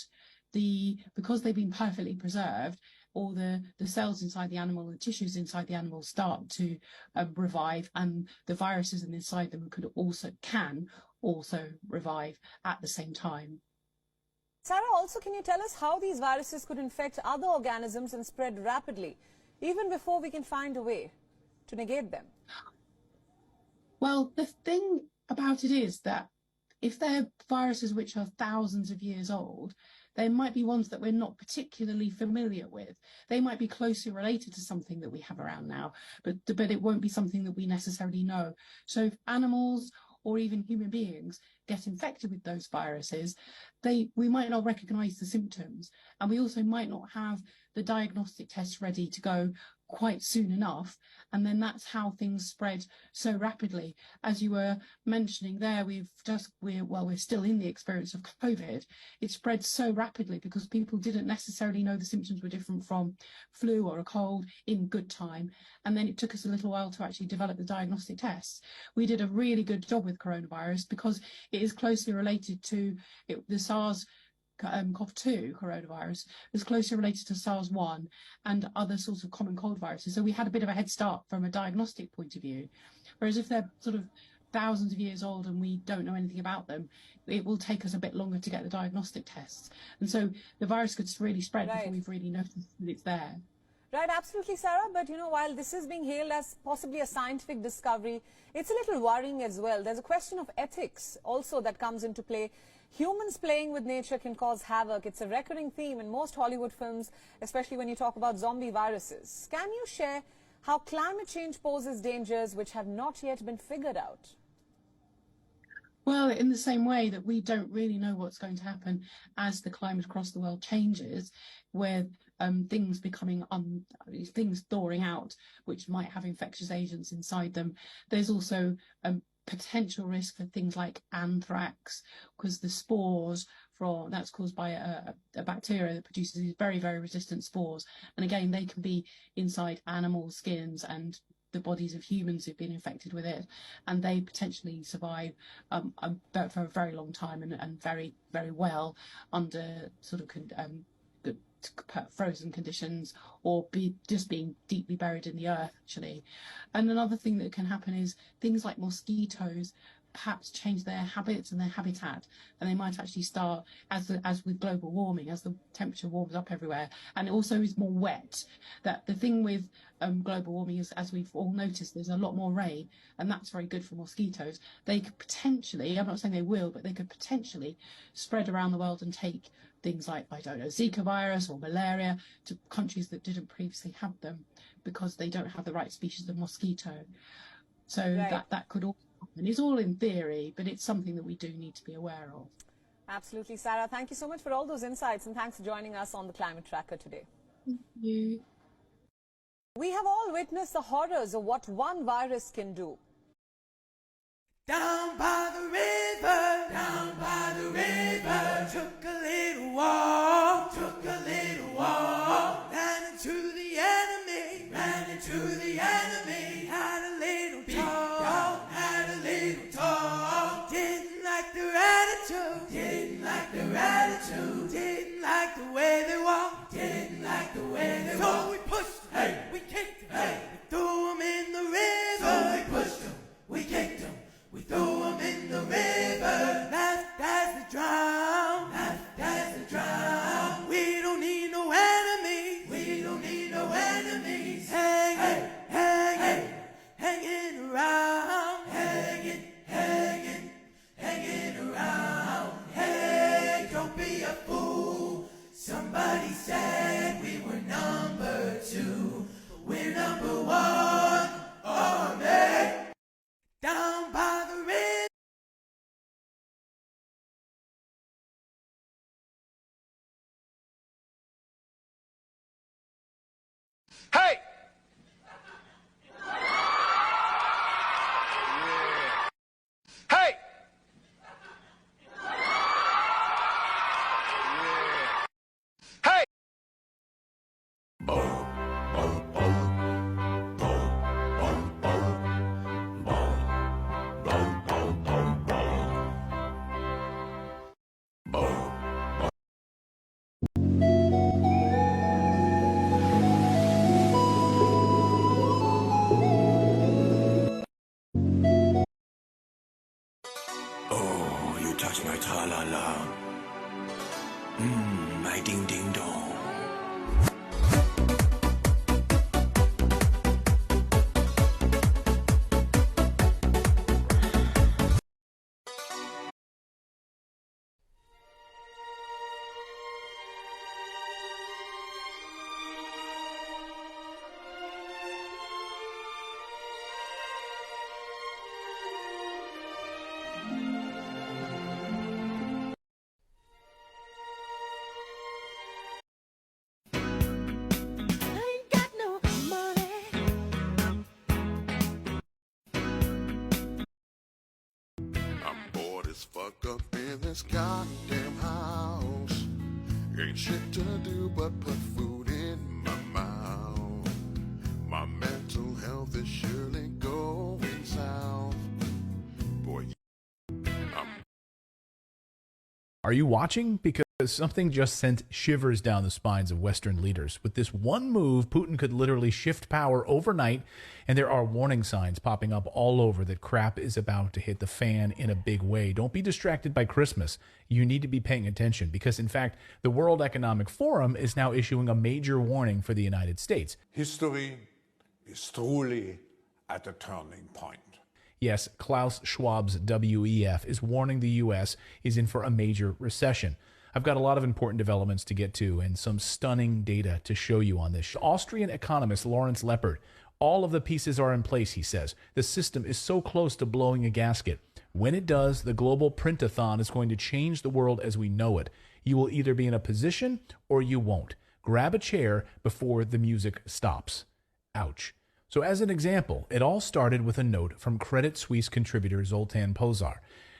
[SPEAKER 2] because they've been perfectly preserved, all the cells inside the animal, the tissues inside the animal start to revive, and the viruses inside them can also revive at the same time.
[SPEAKER 28] Sarah, also, can you tell us how these viruses could infect other organisms and spread rapidly, even before we can find a way to negate them?
[SPEAKER 2] Well, the thing about it is that if they're viruses which are thousands of years old, they might be ones that we're not particularly familiar with. They might be closely related to something that we have around now, but it won't be something that we necessarily know. So if animals or even human beings get infected with those viruses, we might not recognise the symptoms, and we also might not have the diagnostic tests ready to go quite soon enough, and then that's how things spread so rapidly. As you were mentioning there, we're still in the experience of COVID. It spread so rapidly because people didn't necessarily know the symptoms were different from flu or a cold in good time, and then it took us a little while to actually develop the diagnostic tests. We did a really good job with coronavirus because it is closely related to the SARS-CoV-2 coronavirus is closely related to SARS-1 and other sorts of common cold viruses. So we had a bit of a head start from a diagnostic point of view. Whereas if they're sort of thousands of years old and we don't know anything about them, it will take us a bit longer to get the diagnostic tests. And so the virus could really spread before we've really noticed that it's there.
[SPEAKER 28] Right, absolutely, Sarah. But, while this is being hailed as possibly a scientific discovery, it's a little worrying as well. There's a question of ethics also that comes into play. Humans playing with nature can cause havoc. It's a recurring theme in most Hollywood films, especially when you talk about zombie viruses. Can you share how climate change poses dangers which have not yet been figured out?
[SPEAKER 2] Well, in the same way that we don't really know what's going to happen as the climate across the world changes, with things becoming things thawing out, which might have infectious agents inside them. There's also potential risk for things like anthrax, because the spores that's caused by a bacteria that produces these very, very resistant spores. And again, they can be inside animal skins and the bodies of humans who've been infected with it, and they potentially survive for a very long time and very, very well under sort of good frozen conditions, or just being deeply buried in the earth, actually. And another thing that can happen is things like mosquitoes perhaps change their habits and their habitat, and they might actually start, as with global warming, as the temperature warms up everywhere, and it also is more wet. That the thing with global warming is, as we've all noticed, there's a lot more rain, and that's very good for mosquitoes. They could potentially, I'm not saying they will, but they could potentially spread around the world and take things like, I don't know, Zika virus or malaria to countries that didn't previously have them because they don't have the right species of mosquito. So
[SPEAKER 28] Right.
[SPEAKER 2] that could all happen. It's all in theory, but it's something that we do need to be aware of.
[SPEAKER 28] Absolutely, Sarah. Thank you so much for all those insights, and thanks for joining us on the Climate Tracker today.
[SPEAKER 2] Thank you.
[SPEAKER 28] We have all witnessed the horrors of what one virus can do.
[SPEAKER 5] Down by the river, took a little walk, ran into the enemy, had a little talk, didn't like their attitude, didn't like the way they walked, so we pushed them, we kicked them, we threw them in the river, so we pushed them, we kicked them, we threw them in the river. Left as the drown. We don't need no enemies. Hanging around. Hanging around. Hey, don't be a fool. Somebody said we were number 2. We're number 1. Army. Down by the river.
[SPEAKER 3] Hey! Hey! Hey!
[SPEAKER 5] Oh, you touch my tra-la-la. My ding-ding-dong.
[SPEAKER 12] Fuck up in this goddamn house. Ain't shit to do but put food in my mouth. My mental health is surely going south. Boy,
[SPEAKER 16] Are you watching? Because something just sent shivers down the spines of Western leaders. With this one move, Putin could literally shift power overnight, and there are warning signs popping up all over that crap is about to hit the fan in a big way. Don't be distracted by Christmas. You need to be paying attention because, in fact, the World Economic Forum is now issuing a major warning for the United States.
[SPEAKER 18] History is truly at a turning point.
[SPEAKER 16] Yes, Klaus Schwab's W.E.F. is warning the U.S. is in for a major recession. I've got a lot of important developments to get to and some stunning data to show you on this. Austrian economist Lawrence Leppard, all of the pieces are in place, he says. The system is so close to blowing a gasket. When it does, the global print-a-thon is going to change the world as we know it. You will either be in a position or you won't. Grab a chair before the music stops. Ouch. So as an example, it all started with a note from Credit Suisse contributor Zoltan Pozsar.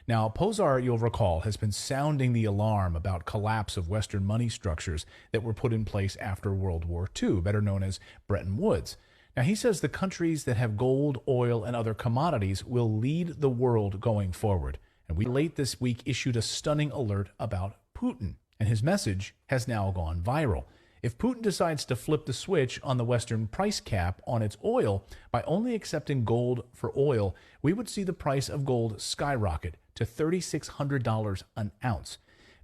[SPEAKER 16] Now, Pozsar, you'll recall, has been sounding the alarm about collapse of Western money structures that were put in place after World War II, better known as Bretton Woods. Now, he says the countries that have gold, oil, and other commodities will lead the world going forward. And we late this week issued a stunning alert about Putin, and his message has now gone viral. If Putin decides to flip the switch on the Western price cap on its oil by only accepting gold for oil, we would see the price of gold skyrocket to $3,600 an ounce.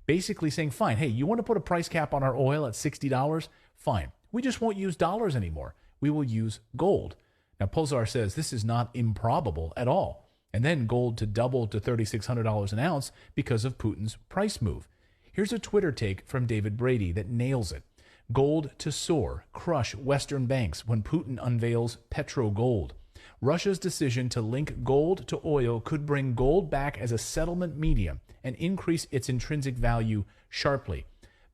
[SPEAKER 16] Basically saying, fine, hey, you want to put a price cap on our oil at $60? Fine. We just won't use dollars anymore. We will use gold. Now, Pozsar says this is not improbable at all. And then gold to double to $3,600 an ounce because of Putin's price move. Here's a Twitter take from David Brady that nails it. Gold to soar, crush Western banks when Putin unveils petro-gold. Russia's decision to link gold to oil could bring gold back as a settlement medium and increase its intrinsic value sharply.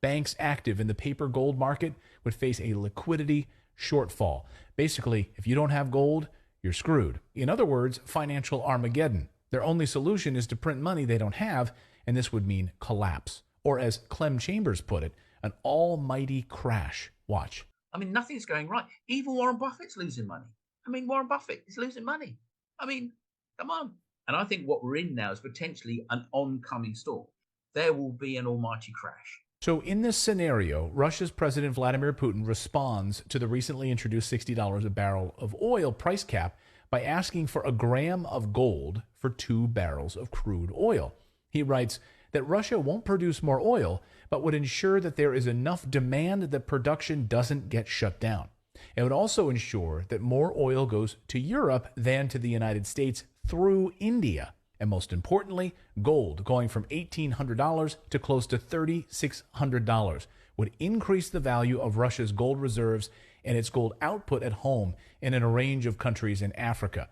[SPEAKER 16] Banks active in the paper gold market would face a liquidity shortfall. Basically, if you don't have gold, you're screwed. In other words, financial Armageddon. Their only solution is to print money they don't have, and this would mean collapse. Or as Clem Chambers put it, an almighty crash. Watch.
[SPEAKER 4] I mean, nothing's going right. Even Warren Buffett's losing money. I mean, Warren Buffett is losing money. I mean, come on. And I think what we're in now is potentially an oncoming storm. There will be an almighty crash.
[SPEAKER 16] So in this scenario, Russia's President Vladimir Putin responds to the recently introduced $60 a barrel of oil price cap by asking for a gram of gold for 2 barrels of crude oil. He writes that Russia won't produce more oil, but would ensure that there is enough demand that production doesn't get shut down. It would also ensure that more oil goes to Europe than to the United States through India. And most importantly, gold going from $1,800 to close to $3,600 would increase the value of Russia's gold reserves and its gold output at home and in a range of countries in Africa,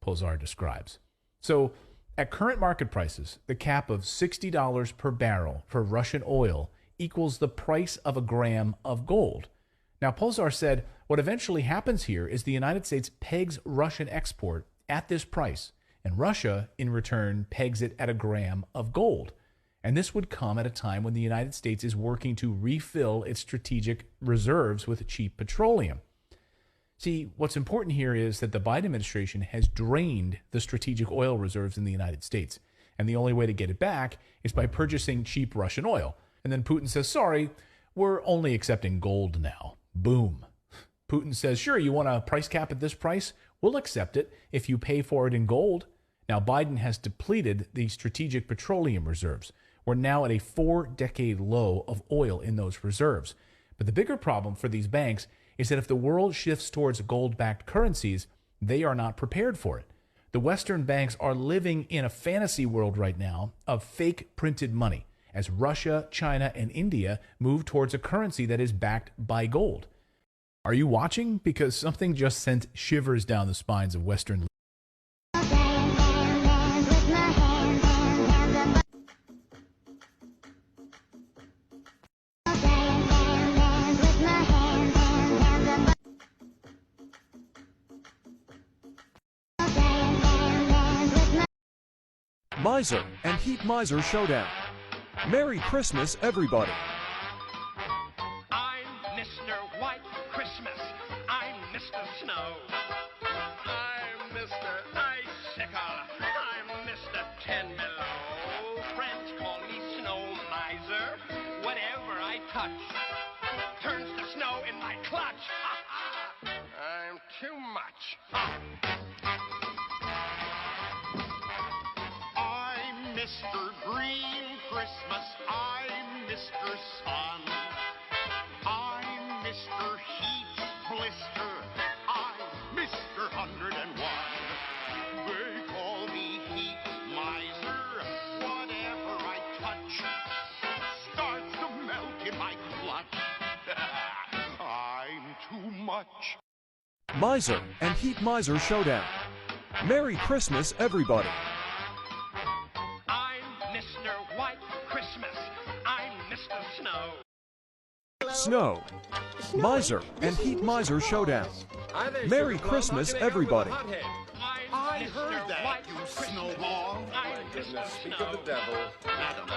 [SPEAKER 16] Pozsar describes. So, at current market prices, the cap of $60 per barrel for Russian oil equals the price of a gram of gold. Now, Pozsar said what eventually happens here is the United States pegs Russian export at this price, and Russia, in return, pegs it at a gram of gold. And this would come at a time when the United States is working to refill its strategic reserves with cheap petroleum. See, what's important here is that the Biden administration has drained the strategic oil reserves in the United States. And the only way to get it back is by purchasing cheap Russian oil. And then Putin says, sorry, we're only accepting gold now. Boom. Putin says, sure, you want a price cap at this price? We'll accept it if you pay for it in gold. Now, Biden has depleted the strategic petroleum reserves. We're now at a 4-decade low of oil in those reserves. But the bigger problem for these banks is that if the world shifts towards gold-backed currencies, they are not prepared for it. The Western banks are living in a fantasy world right now of fake printed money as Russia, China, and India move towards a currency that is backed by gold. Are you watching? Because something just sent shivers down the spines of Western leaders.
[SPEAKER 8] Miser and Heat Miser Showdown. Merry Christmas, everybody.
[SPEAKER 26] I'm Mr. White Christmas. I'm Mr. Snow. I'm Mr. Icicle. I'm Mr. Ten Below. Friends call me Snow Miser. Whatever I touch turns to snow in my clutch. I'm too much. I'm Mr. Green Christmas. I'm Mr. Sun. I'm Mr. Heat Blister. I'm Mr. 101. They call
[SPEAKER 3] much.
[SPEAKER 8] Miser and Heat Miser Showdown. Merry Christmas, everybody.
[SPEAKER 26] I'm Mr. White Christmas. I'm Mr. Snow.
[SPEAKER 8] Snow. Miser and Heat Miser Showdown. Merry Christmas, everybody.
[SPEAKER 3] I heard that, you snowball.
[SPEAKER 26] Goodness,
[SPEAKER 3] speak of the devil.
[SPEAKER 14] Madam,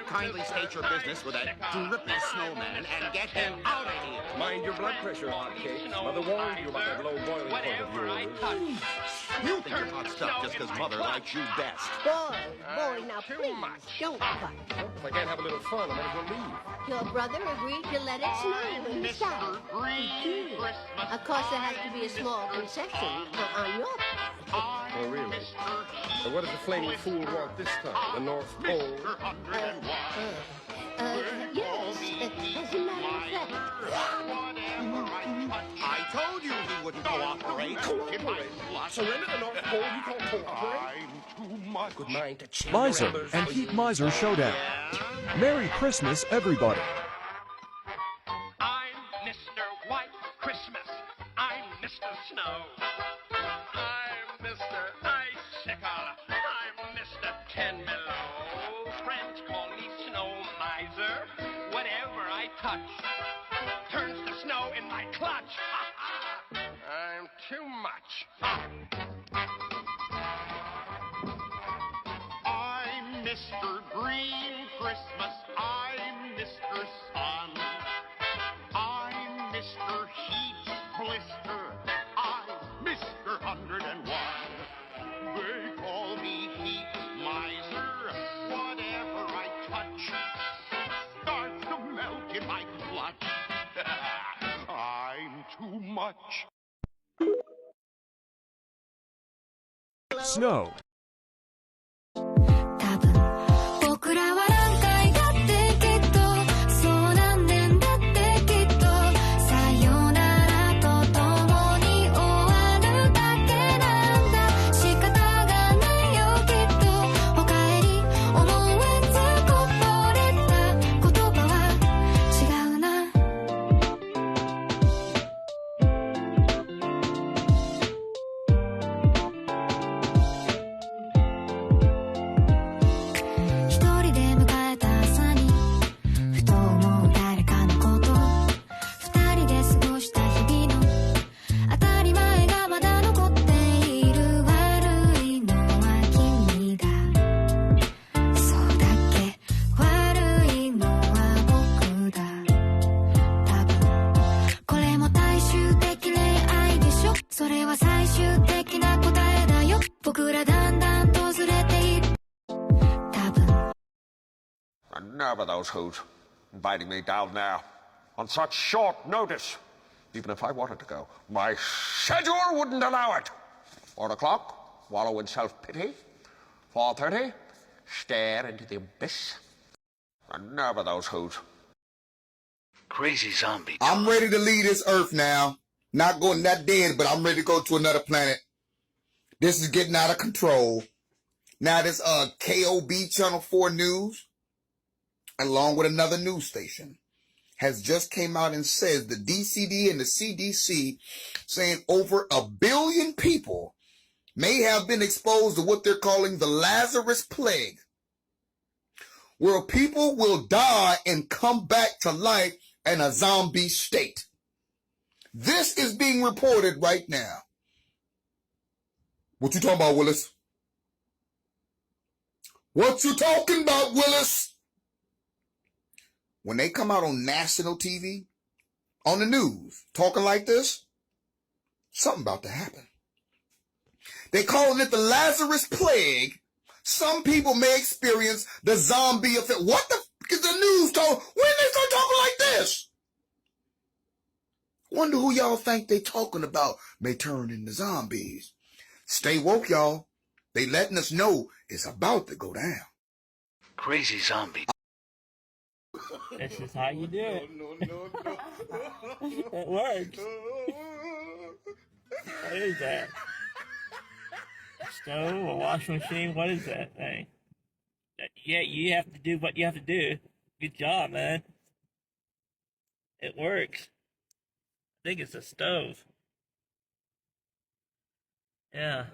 [SPEAKER 14] kindly state your business with that drippy snowman and get him out of here.
[SPEAKER 3] Mind your blood pressure, hotcake. Mother warned you about that low boiling point of yours.
[SPEAKER 14] You think you're hot stuff just because Mother likes you best.
[SPEAKER 15] Boy, now please, don't fight.
[SPEAKER 3] Well, if I can't have a little fun, I might as well leave.
[SPEAKER 15] Your brother agreed to let it snow in the south. Of course, there has to be a small concession on your part.
[SPEAKER 3] Oh, really? So what does the flaming fool want this time? The North Pole?
[SPEAKER 15] Yes, as a matter of fact.
[SPEAKER 14] I told you he wouldn't cooperate.
[SPEAKER 3] Surrender the North Pole, you can't cooperate? I'm too much. Good mind to cheer
[SPEAKER 8] Miser and Heat Miser Showdown. Merry Christmas, everybody.
[SPEAKER 26] I'm Mr. White Christmas. I'm Mr. Snow. I'm Mr. Icicle. I'm Mr. Tenmellow. Friends call me Snow Miser. Whatever I touch turns to snow in my clutch. I'm too much.
[SPEAKER 3] I'm Mr. Green Christmas. I'm Mr. Sun. I'm Mr. Heat Blister. I'm Mr. 101. They call me Heat Miser. Whatever I touch starts to melt in my clutch. I'm too much.
[SPEAKER 8] Snow.
[SPEAKER 15] 僕らは何回だってきっとそう何年だってきっとさよならとともに終わるだけなんだ仕方がないよきっとおかえり思えずこぼれた言葉は違うな一人で迎えた朝にふと思う誰かのこと二人で過ごした日々の当たり前がまだ残っている悪いのは君だそうだっけ悪いのは僕だ多分これも大衆的恋愛でしょそれは最終的な答えだよ僕らだんだんとずれている多分
[SPEAKER 14] Never those who's inviting me down there on such short notice. Even if I wanted to go, my schedule wouldn't allow it. 4 o'clock, wallow in self-pity. 4:30, stare into the abyss. Never those who's.
[SPEAKER 11] Crazy zombie.
[SPEAKER 18] I'm ready to leave this earth now. Not dead, but I'm ready to go to another planet. This is getting out of control. Now this L.N.C.O.W.A.F Channel 4 News, along with another news station, has just came out and says the DCD and the CDC saying over 1 billion people may have been exposed to what they're calling the Lazarus Plague, where people will die and come back to life in a zombie state. This is being reported right now. What you talking about, Willis? What you talking about, Willis? When they come out on national TV, on the news, talking like this, something about to happen. They calling it the Lazarus Plague. Some people may experience the zombie effect. What the f*** is the news talking? When they start talking like this? Wonder who y'all think they talking about may turn into zombies. Stay woke, y'all. They letting us know it's about to go down.
[SPEAKER 11] Crazy zombie.
[SPEAKER 1] This is how you do it. It works. What is that? Stove, a washing machine? What is that thing? Yeah, you have to do what you have to do. Good job, man. It works. think it's a stove. Yeah,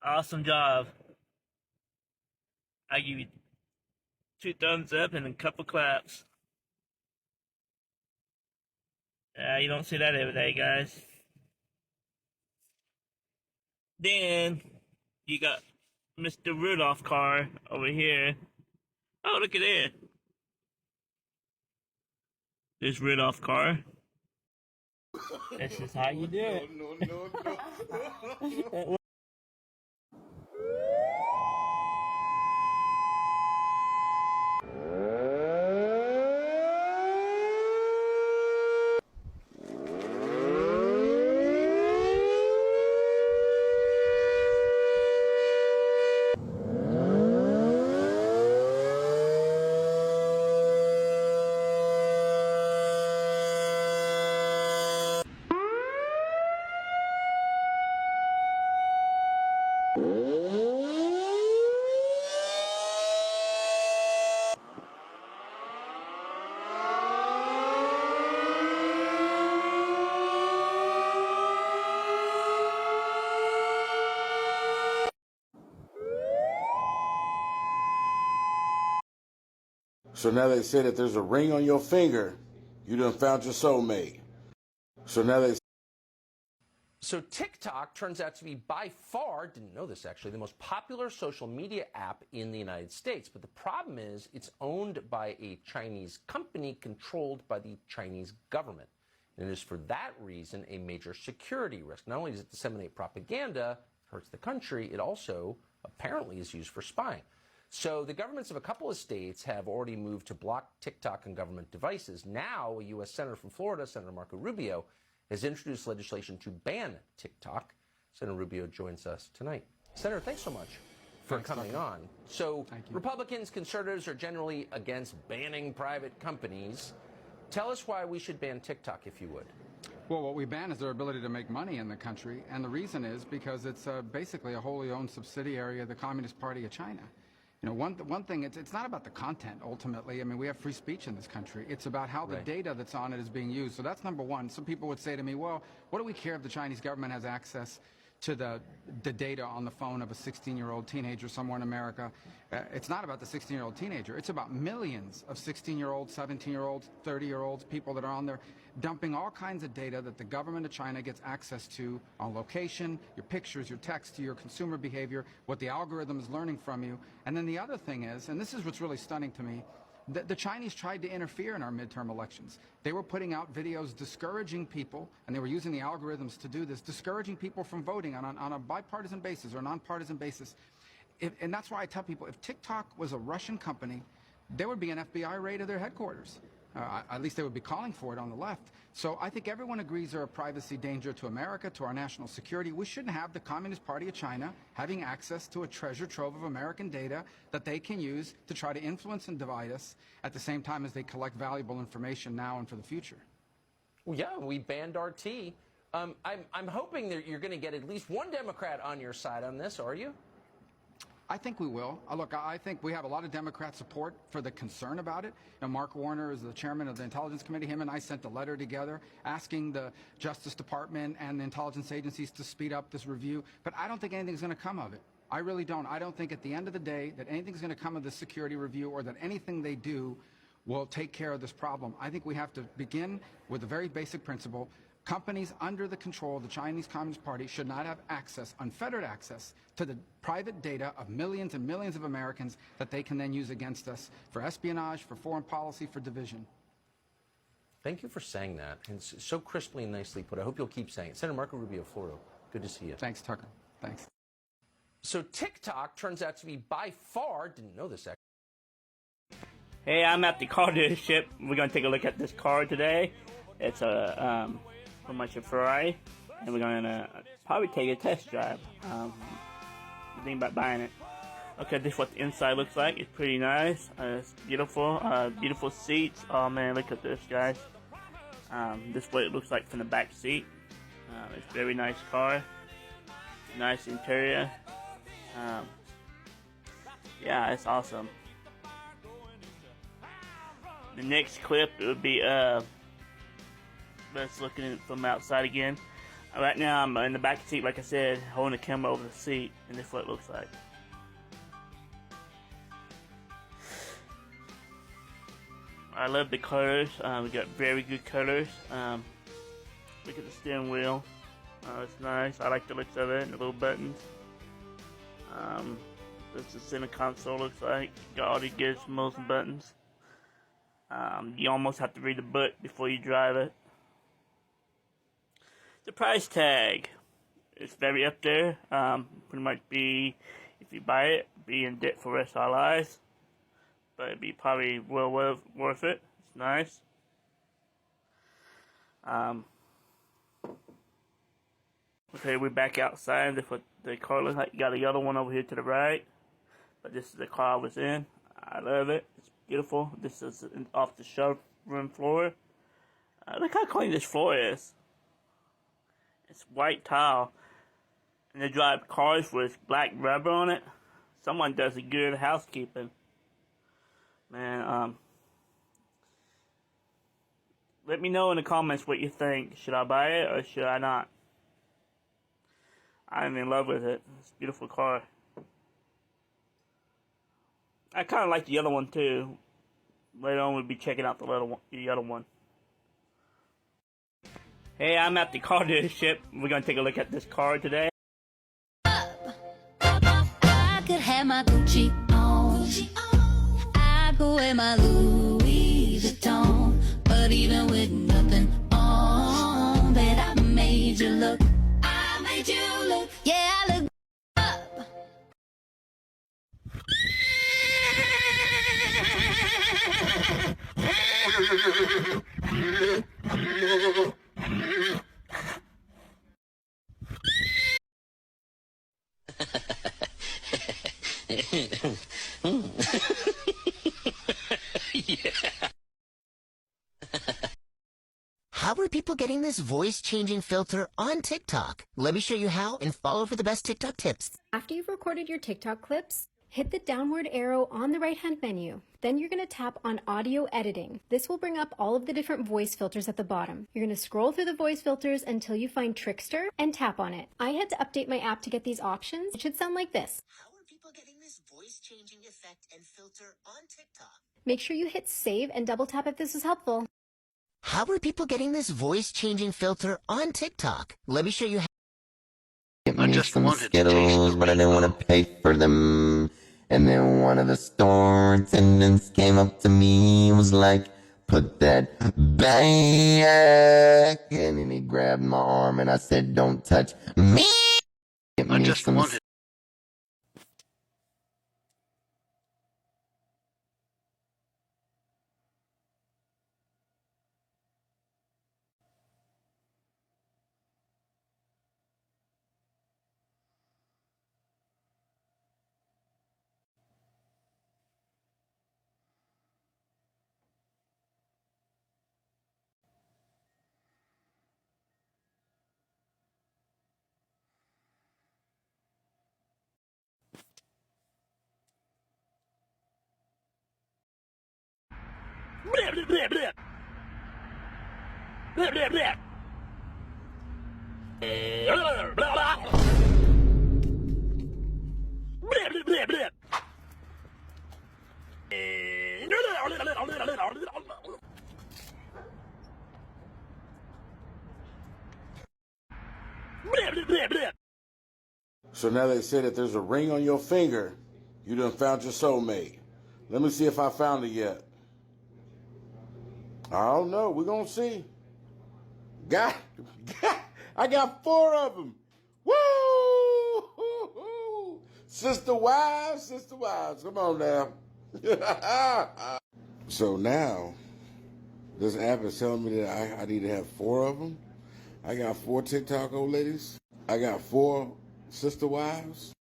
[SPEAKER 1] awesome job. I give you 2 thumbs up and a couple claps. You don't see that every day, guys. Then you got Mr. Rudolph car over here. Oh, look at it. This Rudolph car. This is how you do it. No.
[SPEAKER 6] So now they say that there's a ring on your finger, you done found your soulmate.
[SPEAKER 19] So TikTok turns out to be by far, didn't know this actually, the most popular social media app in the United States. But the problem is it's owned by a Chinese company controlled by the Chinese government. And it is for that reason a major security risk. Not only does it disseminate propaganda, hurts the country, it also apparently is used for spying. So the governments of a couple of states have already moved to block TikTok on government devices. Now, a U.S. Senator from Florida, Senator Marco Rubio, has introduced legislation to ban TikTok. Senator Rubio joins us tonight. Senator, thanks so much for coming on. So Republicans, conservatives are generally against banning private companies. Tell us why we should ban TikTok, if you would.
[SPEAKER 20] Well, what we ban is their ability to make money in the country, and the reason is because it's basically a wholly owned subsidiary of the Communist Party of China. You know, one thing, it's not about the content, ultimately. I mean, we have free speech in this country. It's about how the data that's on it is being used. So that's number one. Some people would say to me, well, what do we care if the Chinese government has access to the data on the phone of a 16-year-old teenager somewhere in America? It's not about the 16-year-old teenager. It's about millions of 16-year-olds, 17-year-olds, 30-year-olds, people that are on there dumping all kinds of data that the government of China gets access to on location, your pictures, your text, your consumer behavior, what the algorithm is learning from you. And then the other thing is, and this is what's really stunning to me, the Chinese tried to interfere in our midterm elections. They were putting out videos discouraging people, and they were using the algorithms to do this, discouraging people from voting on a bipartisan basis or a nonpartisan basis. And that's why I tell people, if TikTok was a Russian company, there would be an FBI raid of their headquarters. At least they would be calling for it on the left. So I think everyone agrees they're a privacy danger to America, to our national security. We shouldn't have the Communist Party of China having access to a treasure trove of American data that they can use to try to influence and divide us at the same time as they collect valuable information now and for the future.
[SPEAKER 19] Well, yeah, we banned RT. I'm hoping that you're going to get at least one Democrat on your side on this, are you?
[SPEAKER 20] I think we will. Look, I think we have a lot of Democrat support for the concern about it. You know, Mark Warner is the chairman of the Intelligence Committee. Him and I sent a letter together asking the Justice Department and the intelligence agencies to speed up this review. But I don't think anything's going to come of it. I really don't. I don't think at the end of the day that anything's going to come of this security review or that anything they do will take care of this problem. I think we have to begin with a very basic principle. Companies under the control of the Chinese Communist Party should not have access, unfettered access, to the private data of millions and millions of Americans that they can then use against us for espionage, for foreign policy, for division.
[SPEAKER 19] Thank you for saying that. And it's so crisply and nicely put. I hope you'll keep saying it. Senator Marco Rubio, Florida, good to see you.
[SPEAKER 20] Thanks, Tucker. Thanks.
[SPEAKER 19] So TikTok turns out to be by far, didn't know this actually.
[SPEAKER 1] Hey, I'm at the car dealership. We're going to take a look at this car today. It's a pretty much a Ferrari, and we're going to probably take a test drive. Think about buying it. Okay, this is what the inside looks like. It's pretty nice. It's beautiful. Beautiful seats. Oh man, look at this, guys. This is what it looks like from the back seat. It's a very nice car. Nice interior. Yeah, it's awesome. The next clip would be Let's look at it from outside again. Right now I'm in the back seat, like I said, holding the camera over the seat, and this is what it looks like. I love the colors. We got very good colors. Look at the steering wheel. It's nice. I like the looks of it and the little buttons. This is the center console looks like. Got all these gizmos and buttons. You almost have to read the book before you drive it. The price tag. It's very up there. Pretty much be, if you buy it, be in debt for the rest of our lives. But it'd be probably well worth it. It's nice. Okay, we're back outside. That's what the car looks like. You got the other one over here to the right. But this is the car I was in. I love it. It's beautiful. This is off the showroom floor. Look how clean this floor is. It's white tile. And they drive cars with black rubber on it. Someone does a good housekeeping. Man, let me know in the comments what you think. Should I buy it or should I not? I'm in love with it. It's a beautiful car. I kind of like the other one too. Later on we'll be checking out the other one. Hey, I'm at the car dealership. We're going to take a look at this car today.
[SPEAKER 15] I could have my Gucci on. I go wear my Louis Vuitton. But even with nothing on, bet I made you look. I made you look. Yeah, I look up.
[SPEAKER 7] How are people getting this voice-changing filter on TikTok? Let me show you how and follow for the best TikTok tips.
[SPEAKER 9] After you've recorded your TikTok clips, hit the downward arrow on the right-hand menu. Then you're going to tap on audio editing. This will bring up all of the different voice filters at the bottom. You're going to scroll through the voice filters until you find Trickster and tap on it. I had to update my app to get these options. It should sound like this.
[SPEAKER 7] How are people getting this voice-changing effect and filter on TikTok?
[SPEAKER 9] Make sure you hit save and double tap if this is helpful.
[SPEAKER 7] How are people getting this voice-changing filter on TikTok? Let me show you how.
[SPEAKER 10] Get me some Skittles, but I didn't want to pay for them. And then one of the store attendants came up to me and was like, "Put that back." And then he grabbed my arm and I said, "Don't touch me." Get me some
[SPEAKER 6] So now they say that there's a ring on your finger. You done found your soulmate. Let me see if I found it yet. I don't know. We're going to see. I got 4 of them. Woo! Sister wives. Come on now. So now, this app is telling me that I need to have 4 of them. I got 4 TikTok old ladies. I got 4 sister wives.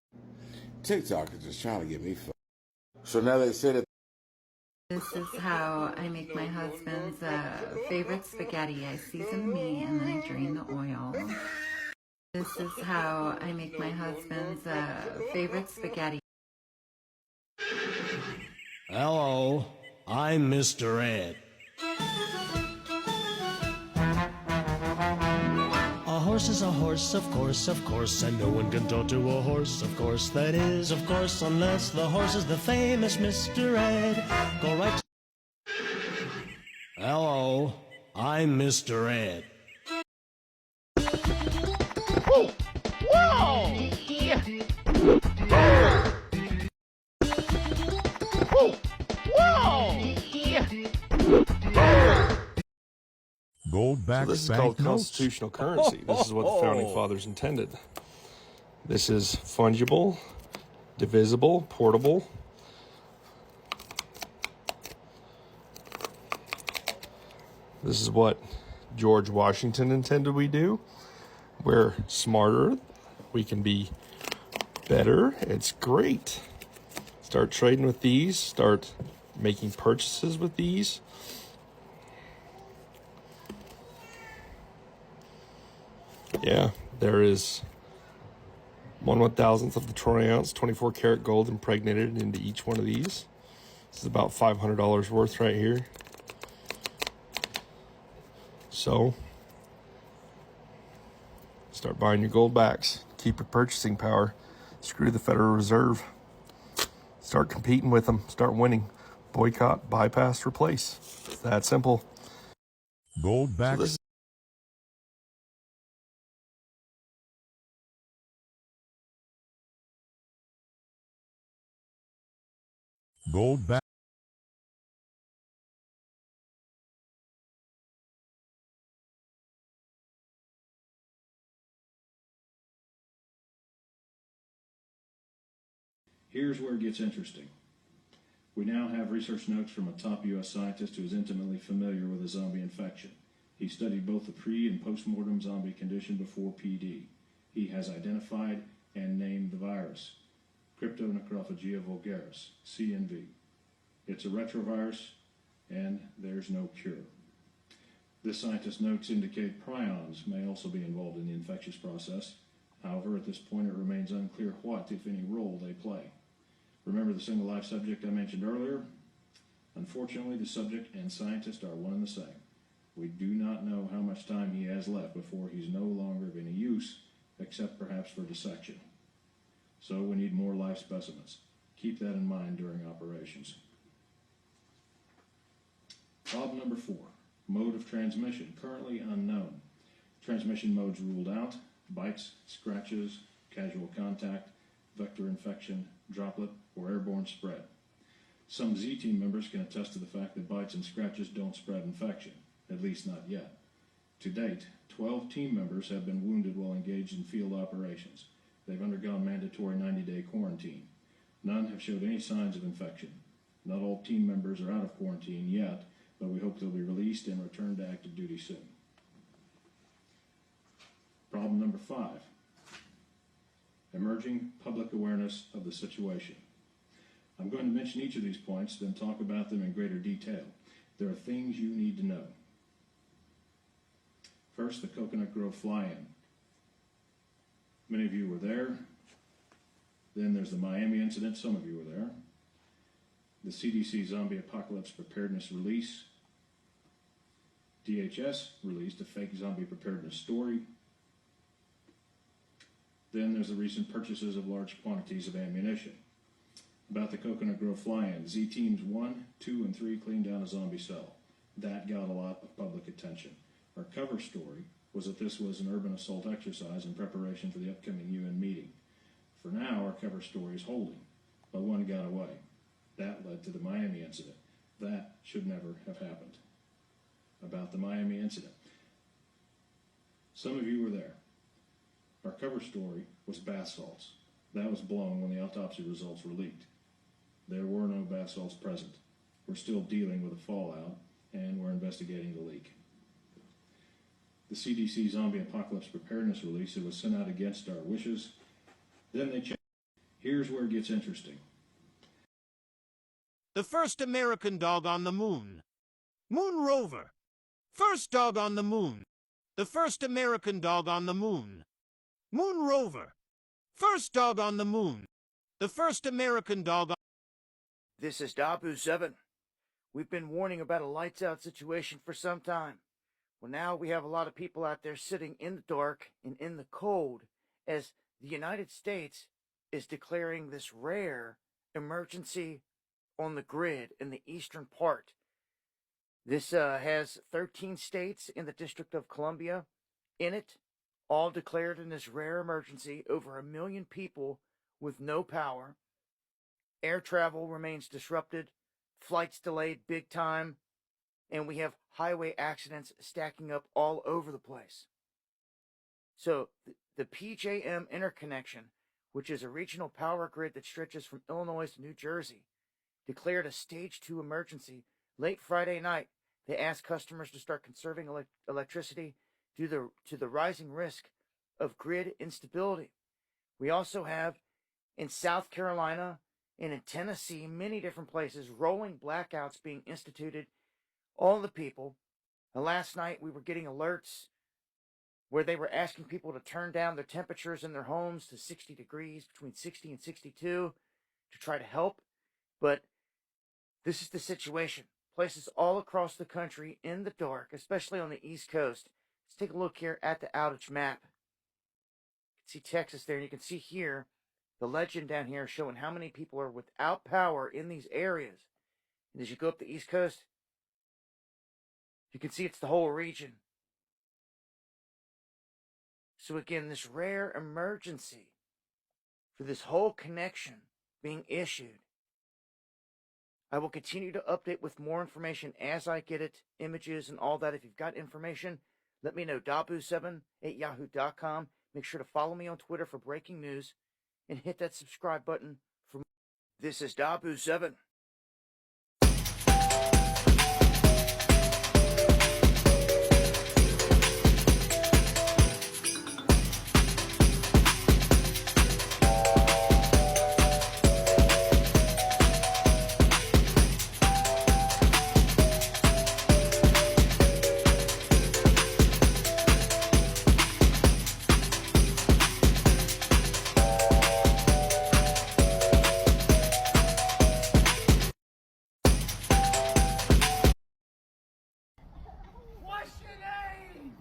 [SPEAKER 6] TikTok is just trying to get me fucked. So now they say that.
[SPEAKER 21] This is how I make my husband's favorite spaghetti. I season the meat and then I drain the oil. This is how I make my husband's favorite spaghetti.
[SPEAKER 22] Hello, I'm Mr. Ed.
[SPEAKER 5] horse is a horse, of course, and no one can talk to a horse, of course, that is, of course, unless the horse is the famous Mr. Ed. Go right to... Hello, I'm Mr. Ed.
[SPEAKER 3] Whoa! Whoa! Yeah. Whoa! Whoa! Yeah.
[SPEAKER 8] Gold back
[SPEAKER 2] So this is
[SPEAKER 8] bank
[SPEAKER 2] called
[SPEAKER 8] notes.
[SPEAKER 2] constitutional currency. This is what the founding fathers intended. This is fungible, divisible, portable. This is what George Washington intended we do. We're smarter. We can be better. It's great. Start trading with these. Start making purchases with these. Yeah, there is 1/1000th of the troy ounce, 24 karat gold impregnated into each one of these. This is about $500 worth right here. So, start buying your gold backs. Keep your purchasing power. Screw the Federal Reserve. Start competing with them. Start winning. Boycott, bypass, replace. It's that simple.
[SPEAKER 8] Gold back.
[SPEAKER 2] So
[SPEAKER 8] Gold back.
[SPEAKER 13] Here's where it gets interesting. We now have research notes from a top U.S. scientist who is intimately familiar with a zombie infection. He studied both the pre- and post-mortem zombie condition before PD. He has identified and named the virus, Cryptonecrophagia vulgaris, CNV. It's a retrovirus, and there's no cure. This scientist's notes indicate prions may also be involved in the infectious process. However, at this point, it remains unclear what, if any, role they play. Remember the single life subject I mentioned earlier? Unfortunately, the subject and scientist are one and the same. We do not know how much time he has left before he's no longer of any use, except perhaps for dissection. So we need more live specimens. Keep that in mind during operations. Problem number 4, mode of transmission, currently unknown. Transmission modes ruled out: bites, scratches, casual contact, vector infection, droplet, or airborne spread. Some Z team members can attest to the fact that bites and scratches don't spread infection, at least not yet. To date, 12 team members have been wounded while engaged in field operations. They've undergone mandatory 90-day quarantine. None have showed any signs of infection. Not all team members are out of quarantine yet, but we hope they'll be released and return to active duty soon. Problem number 5, emerging public awareness of the situation. I'm going to mention each of these points, then talk about them in greater detail. There are things you need to know. First, the Coconut Grove fly-in. Many of you were there. Then there's the Miami incident. Some of you were there. The CDC Zombie Apocalypse Preparedness Release. DHS released a fake zombie preparedness story. Then there's the recent purchases of large quantities of ammunition. About the Coconut Grove fly-in, Z Teams 1, 2, and 3 cleaned down a zombie cell. That got a lot of public attention. Our cover story was that this was an urban assault exercise in preparation for the upcoming UN meeting. For now, our cover story is holding, but one got away. That led to the Miami incident. That should never have happened. About the Miami incident. Some of you were there. Our cover story was bath salts. That was blown when the autopsy results were leaked. There were no bath salts present. We're still dealing with the fallout, and we're investigating the leak. The CDC Zombie Apocalypse Preparedness Release, it was sent out against our wishes. Then they changed. Here's where it gets interesting.
[SPEAKER 17] The first American dog on the moon. Moon rover. First dog on the moon. The first American dog on the moon. Moon rover. First dog on the moon. The first American dog on...
[SPEAKER 22] This is Dabu 7. We've been warning about a lights-out situation for some time.
[SPEAKER 4] Well, now we have a lot of people out there sitting in the dark and in the cold as the United States is declaring this rare emergency on the grid in the eastern part. This has 13 states in the District of Columbia in it, all declared in this rare emergency. Over 1 million people with no power. Air travel remains disrupted, flights delayed big time, and we have highway accidents stacking up all over the place. So the PJM interconnection, which is a regional power grid that stretches from Illinois to New Jersey, declared a stage 2 emergency late Friday night. They asked customers to start conserving electricity due to the rising risk of grid instability. We also have in South Carolina and in Tennessee, many different places, rolling blackouts being instituted. All the people. And last night we were getting alerts where they were asking people to turn down their temperatures in their homes to 60 degrees, between 60 and 62, to try to help. But this is the situation. Places all across the country in the dark, especially on the East Coast. Let's take a look here at the outage map. You can see Texas there, and you can see here the legend down here showing how many people are without power in these areas. And as you go up the East Coast, you can see it's the whole region. So again, this rare emergency for this whole connection being issued. I will continue to update with more information as I get it, images and all that. If you've got information, let me know. Dabu7@yahoo.com. Make sure to follow me on Twitter for breaking news and hit that subscribe button for more. This is Dabu7.
[SPEAKER 5] What's your name?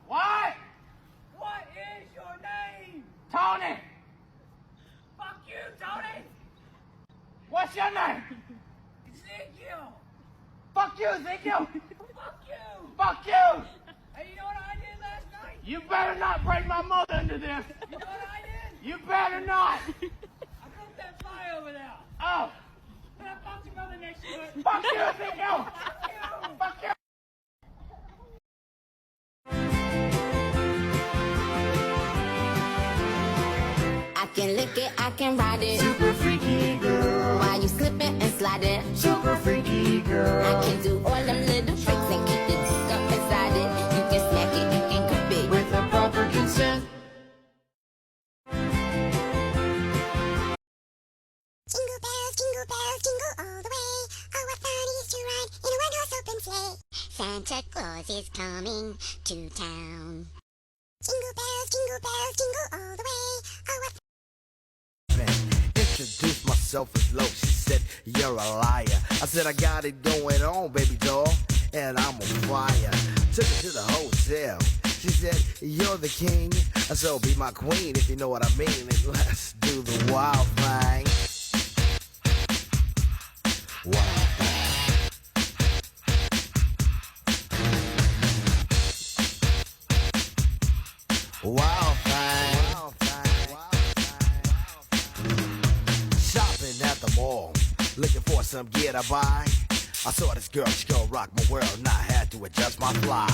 [SPEAKER 5] What? What is your name? Tony. Fuck you, Tony. What's your name? Ezekiel. Fuck you, Ezekiel. Fuck you. Fuck you. Hey, you know what I did last night? You better not break my mother into this. You know what I did? You better not. I broke that fly over there. Oh. And I found your mother next to it. Fuck you, Ezekiel. Fuck you. Fuck you.
[SPEAKER 15] I can lick it, I can ride it.
[SPEAKER 5] Super freaky girl.
[SPEAKER 15] While you slipping and sliding.
[SPEAKER 5] Super freaky girl.
[SPEAKER 15] I can do all them little tricks and keep the dick up inside it. You can smack it, you can grip it.
[SPEAKER 5] With a proper consent.
[SPEAKER 15] Jingle bells, jingle all the way. Oh, what fun it is to ride in a one-horse open sleigh. Santa Claus is coming to town. Jingle bells, jingle all the way. Oh, what
[SPEAKER 12] Introduced myself as low. She said, you're a liar. I said, I got it going on, baby doll, and I'm on fire. Took her to the hotel. She said, you're the king, so be my queen if you know what I mean. And let's do the wild thing. Wild thing. Wild thing. Shopping at the mall, looking for some gear to buy. I saw this girl, she gon' rock my world, and I had to adjust my fly.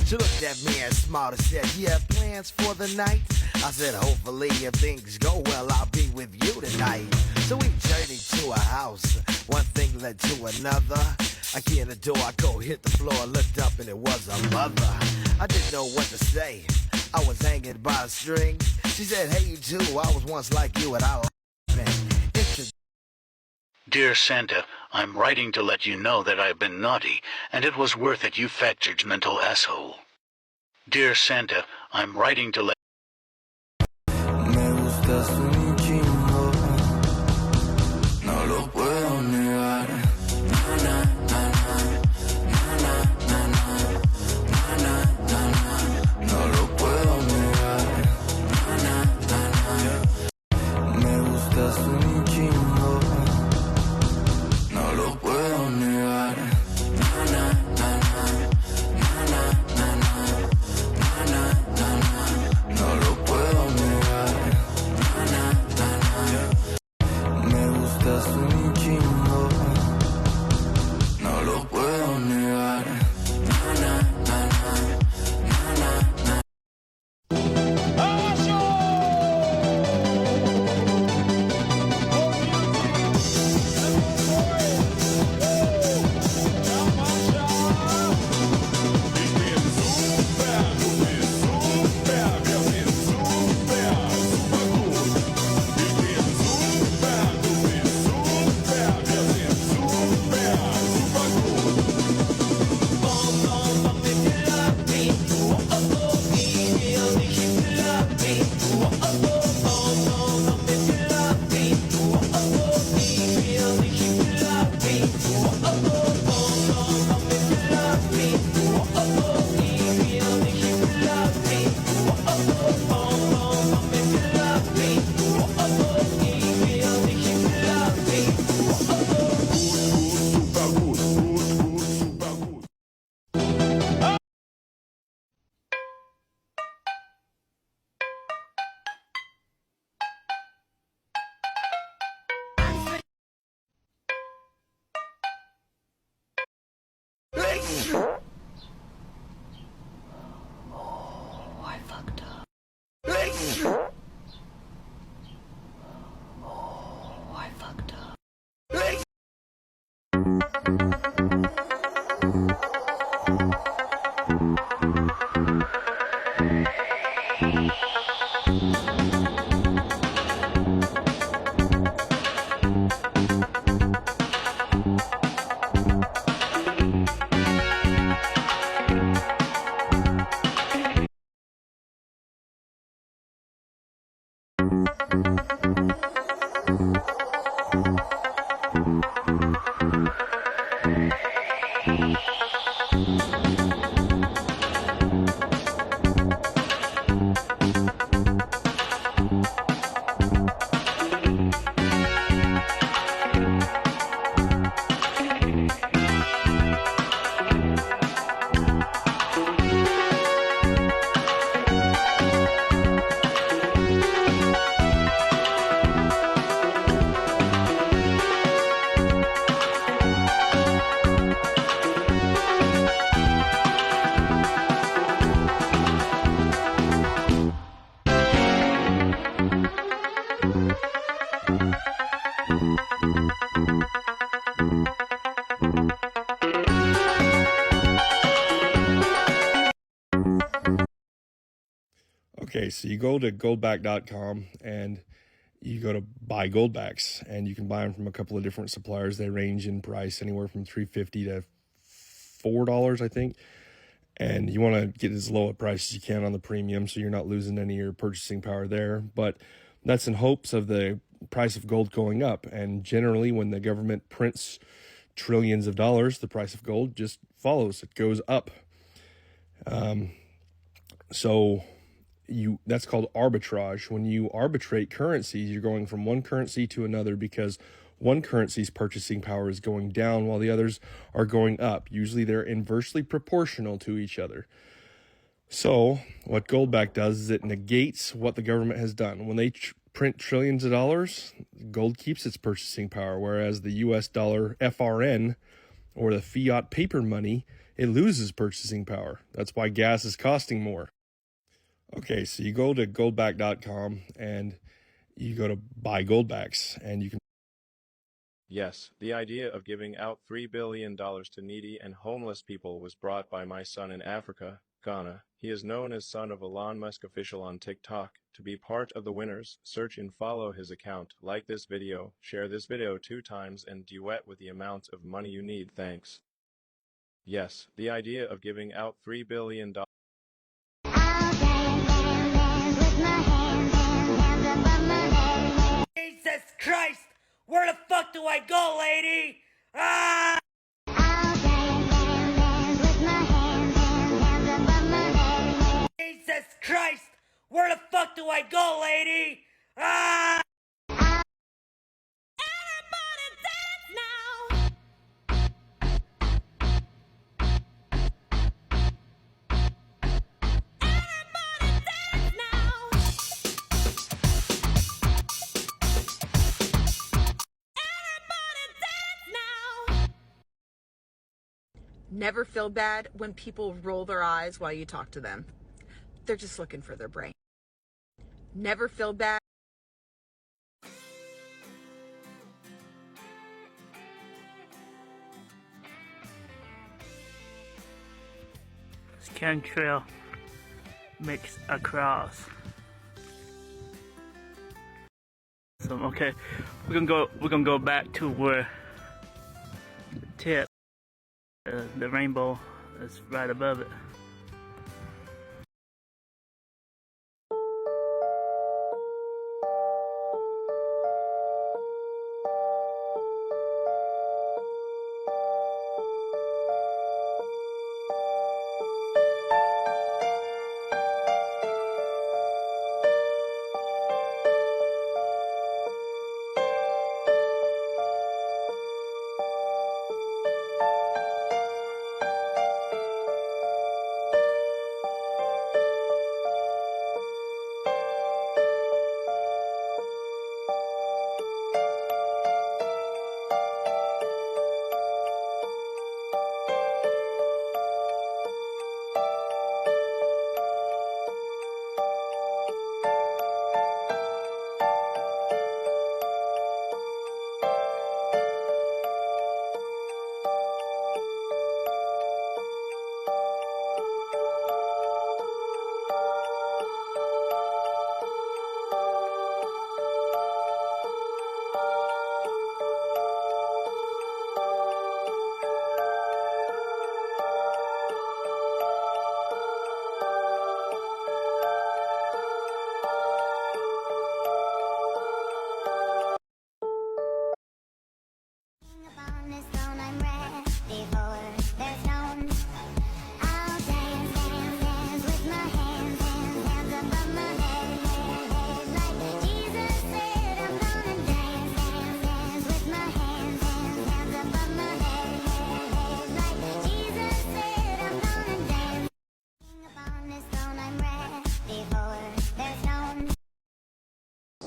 [SPEAKER 12] She looked at me and smiled and said, you have plans for the night? I said, hopefully if things go well, I'll be with you tonight. So we journeyed to a house, one thing led to another. I get in the door, I go hit the floor, looked up and it was a mother. I didn't know what to say, I was hanging by a string. She said, hey you too, I was once like you and I like it.
[SPEAKER 11] Dear Santa, I'm writing to let you know that I've been naughty, and it was worth it, you fat judgmental asshole. Dear Santa, I'm writing to let...
[SPEAKER 5] Me gustas un chingo, no lo puedo negar. Na na na na, na na na na, na na
[SPEAKER 2] Okay, so you go to goldback.com and you go to buy goldbacks, and you can buy them from a couple of different suppliers. They range in price anywhere from $3.50 to $4, I think. And you want to get as low a price as you can on the premium so you're not losing any of your purchasing power there. But that's in hopes of the price of gold going up. And generally, when the government prints trillions of dollars, the price of gold just follows. It goes up. That's called arbitrage. When you arbitrate currencies, you're going from one currency to another because one currency's purchasing power is going down while the others are going up. Usually they're inversely proportional to each other. So what Goldback does is it negates what the government has done. When they print trillions of dollars, gold keeps its purchasing power, whereas the US dollar FRN, or the fiat paper money, it loses purchasing power. That's why gas is costing more. Okay, so you go to goldback.com and you go to buy goldbacks, and you can.
[SPEAKER 16] Yes, the idea of giving out $3 billion to needy and homeless people was brought by my son in Africa, Ghana. He is known as son of L.N.C.O.W.A.F official on TikTok. To be part of the winners, search and follow his account, like this video, share this video 2 times, and duet with the amount of money you need. Thanks. Yes, the idea of giving out $3 billion.
[SPEAKER 22] Jesus Christ! Where the fuck do I go, lady? Ah! Jesus Christ! Where the fuck do I go, lady? Ah!
[SPEAKER 23] Never feel bad when people roll their eyes while you talk to them. They're just looking for their brain. Never feel bad.
[SPEAKER 1] Chemtrail mix across. So okay, we're gonna go back to where the tip, the rainbow is right above it.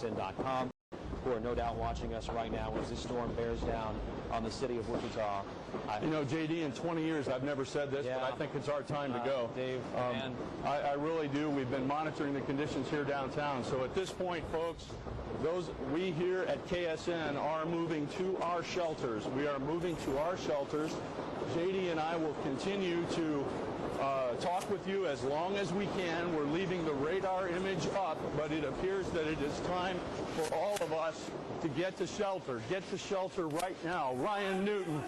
[SPEAKER 14] L.N.C.O.W.A.F, who are no doubt watching us right now as this storm bears down on the city of Wichita.
[SPEAKER 18] You know, JD, in 20 years, I've never said this, but I think it's our time to go.
[SPEAKER 14] Dave, and
[SPEAKER 18] I really do. We've been monitoring the conditions here downtown. So at this point, folks, we here at KSN are moving to our shelters. We are moving to our shelters. JD and I will continue to talk with you as long as we can. We're leaving the radar image up, but it appears that it is time for all of us to get to shelter. Get to shelter right now. Ryan Newton.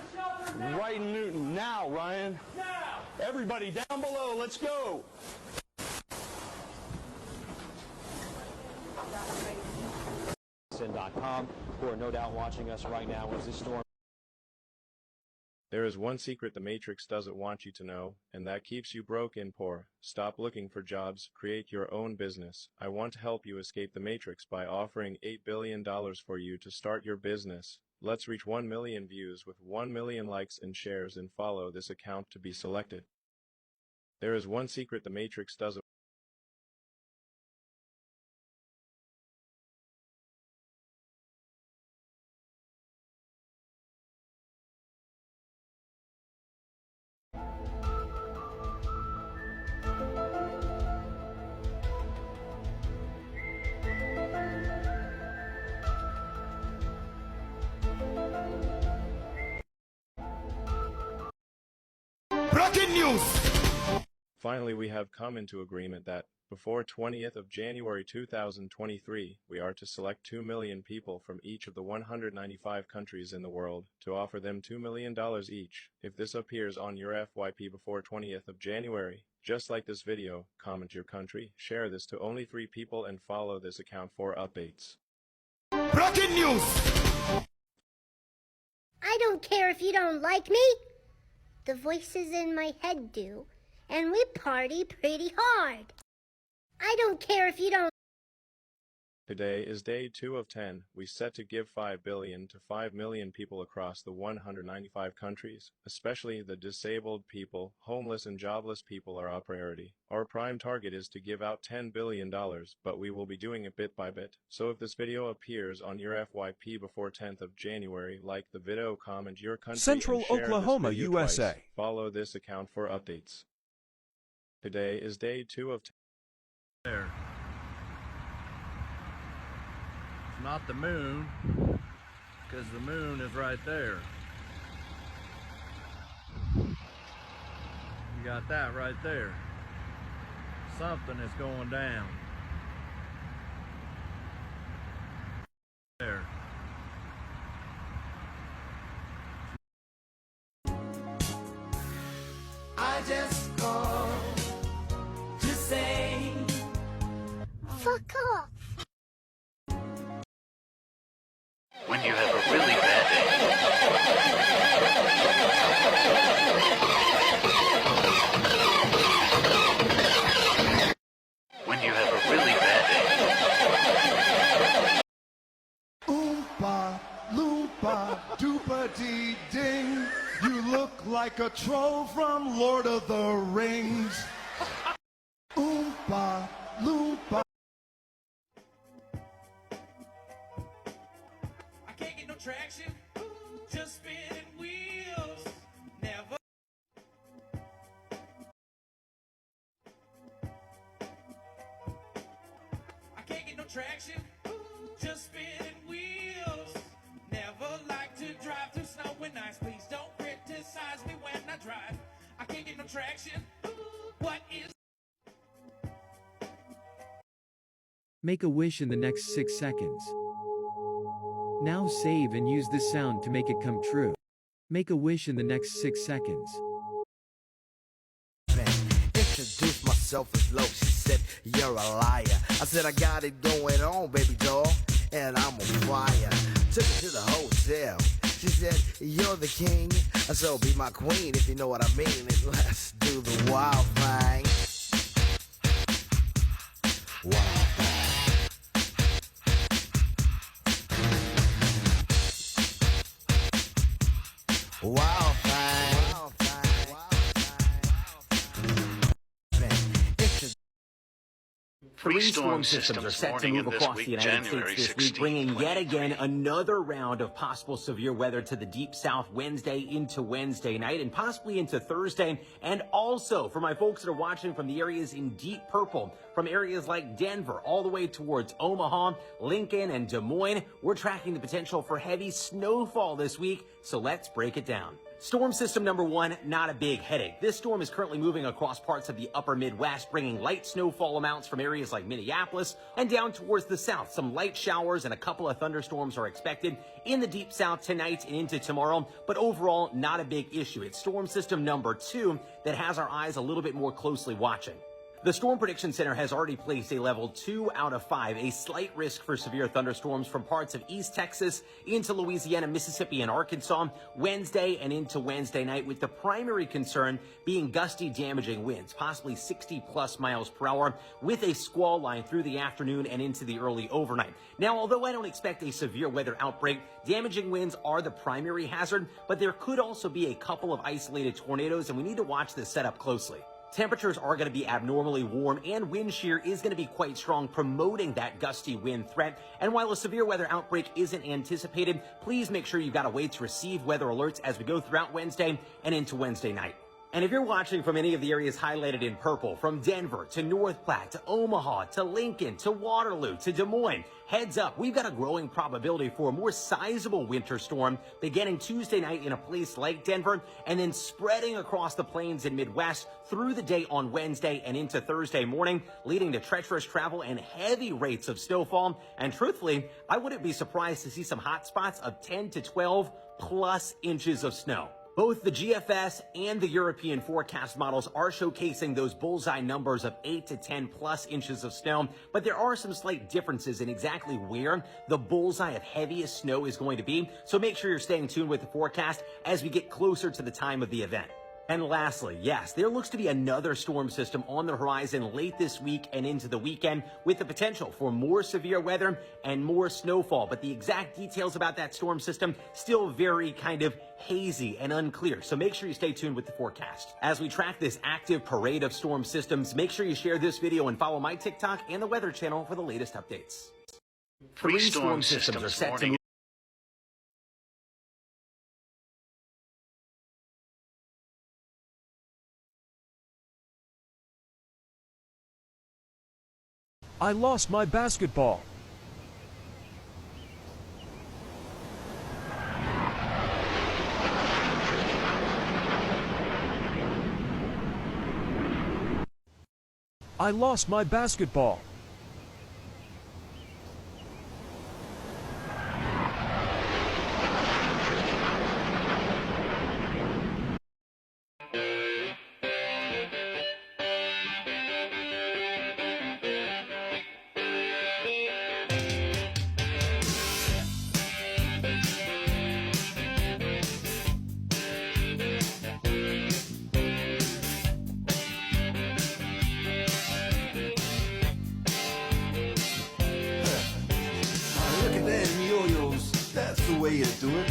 [SPEAKER 18] Ryan Newton. Now, Ryan. Now. Everybody down below, let's go.
[SPEAKER 14] L.N.C.O.W.A.F, who are no doubt watching us right now as this storm.
[SPEAKER 16] There is one secret the Matrix doesn't want you to know, and that keeps you broke and poor. Stop looking for jobs, create your own business. I want to help you escape the Matrix by offering $8 billion for you to start your business. Let's reach 1 million views with 1 million likes and shares, and follow this account to be selected. There is one secret the Matrix doesn't.
[SPEAKER 12] Breaking news!
[SPEAKER 16] Finally, we have come into agreement that, before 20th of January 2023, we are to select 2 million people from each of the 195 countries in the world, to offer them $2 million each. If this appears on your FYP before 20th of January, just like this video, comment your country, share this to only 3 people, and follow this account for updates.
[SPEAKER 12] Breaking news!
[SPEAKER 20] I don't care if you don't like me. The voices in my head do, and we party pretty hard. I don't care if you don't.
[SPEAKER 16] Today is day 2 of 10. We set to give 5 billion to 5 million people across the 195 countries. Especially the disabled people, homeless and jobless people are our priority. Our prime target is to give out $10 billion, but we will be doing it bit by bit. So if this video appears on your FYP before 10th of January, like the video, comment your country,
[SPEAKER 8] Central
[SPEAKER 16] and share
[SPEAKER 8] Oklahoma,
[SPEAKER 16] this video
[SPEAKER 8] USA.
[SPEAKER 16] Twice. Follow this account for updates. Today is day 2 of 10.
[SPEAKER 24] There. It's not the moon, because the moon is right there. You got that right there. Something is going down. There.
[SPEAKER 5] I just called to say,
[SPEAKER 20] Fuck off.
[SPEAKER 11] When you have a really bad day. When you have a really bad day.
[SPEAKER 12] Oompa, loompa, doopa dee ding. You look like a troll from Lord of the Rings. Oompa, loompa.
[SPEAKER 5] I can't get no traction, just spinning wheels, never. I can't get no traction, just spinning wheels, never like to drive through snow and ice. Please don't criticize me when I drive. I can't get no traction, what is...
[SPEAKER 25] Make a wish in the next 6 seconds. Now save and use this sound to make it come true. Make a wish in the next 6 seconds.
[SPEAKER 12] Introduced myself as low. She said, you're a liar. I said, I got it going on, baby doll, and I'm on fire. Took her to the hotel. She said, you're the king, so be my queen if you know what I mean. And let's do the wild thing. Wild thing. Wild thing.
[SPEAKER 11] Three storm systems are set to move across the United States this week, bringing yet again another round of possible severe weather to the deep south Wednesday into Wednesday night and possibly into Thursday. And also for my folks that are watching from the areas in deep purple, from areas like Denver all the way towards Omaha, Lincoln, and Des Moines, we're tracking the potential for heavy snowfall this week. So let's break it down. Storm system number 1, not a big headache. This storm is currently moving across parts of the upper Midwest, bringing light snowfall amounts from areas like Minneapolis and down towards the south. Some light showers and a couple of thunderstorms are expected in the deep south tonight and into tomorrow, but overall, not a big issue. It's storm system number 2 that has our eyes a little bit more closely watching. The Storm Prediction Center has already placed a level 2 out of 5, a slight risk for severe thunderstorms from parts of East Texas into Louisiana, Mississippi, and Arkansas Wednesday and into Wednesday night, with the primary concern being gusty, damaging winds, possibly 60+ miles per hour, with a squall line through the afternoon and into the early overnight. Now, although I don't expect a severe weather outbreak, damaging winds are the primary hazard, but there could also be a couple of isolated tornadoes, and we need to watch this setup closely. Temperatures are going to be abnormally warm, and wind shear is going to be quite strong, promoting that gusty wind threat. And while a severe weather outbreak isn't anticipated, please make sure you've got a way to receive weather alerts as we go throughout Wednesday and into Wednesday night. And if you're watching from any of the areas highlighted in purple, from Denver to North Platte to Omaha to Lincoln to Waterloo to Des Moines, heads up, we've got a growing probability for a more sizable winter storm beginning Tuesday night in a place like Denver and then spreading across the plains and Midwest through the day on Wednesday and into Thursday morning, leading to treacherous travel and heavy rates of snowfall. And truthfully, I wouldn't be surprised to see some hot spots of 10 to 12+ inches of snow. Both the GFS and the European forecast models are showcasing those bullseye numbers of 8 to 10+ inches of snow, but there are some slight differences in exactly where the bullseye of heaviest snow is going to be, so make sure you're staying tuned with the forecast as we get closer to the time of the event. And lastly, yes, there looks to be another storm system on the horizon late this week and into the weekend, with the potential for more severe weather and more snowfall. But the exact details about that storm system still very kind of hazy and unclear. So make sure you stay tuned with the forecast. As we track this active parade of storm systems, make sure you share this video and follow my TikTok and the Weather Channel for the latest updates. Three storm systems are set to move.
[SPEAKER 8] I lost my basketball. I lost my basketball.
[SPEAKER 6] That's the way you do it.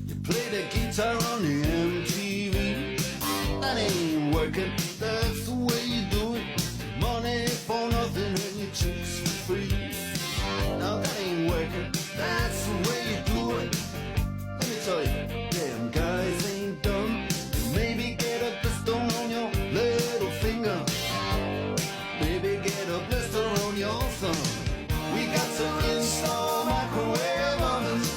[SPEAKER 6] You play the guitar on the MTV. That ain't working. That's the way you do it. Money for nothing and your chicks for free. Now that ain't working. That's the way you do it. Let me tell you, damn guys ain't dumb. You maybe get a blister on your little finger. Maybe get a blister on your thumb. We got to install microwave ovens,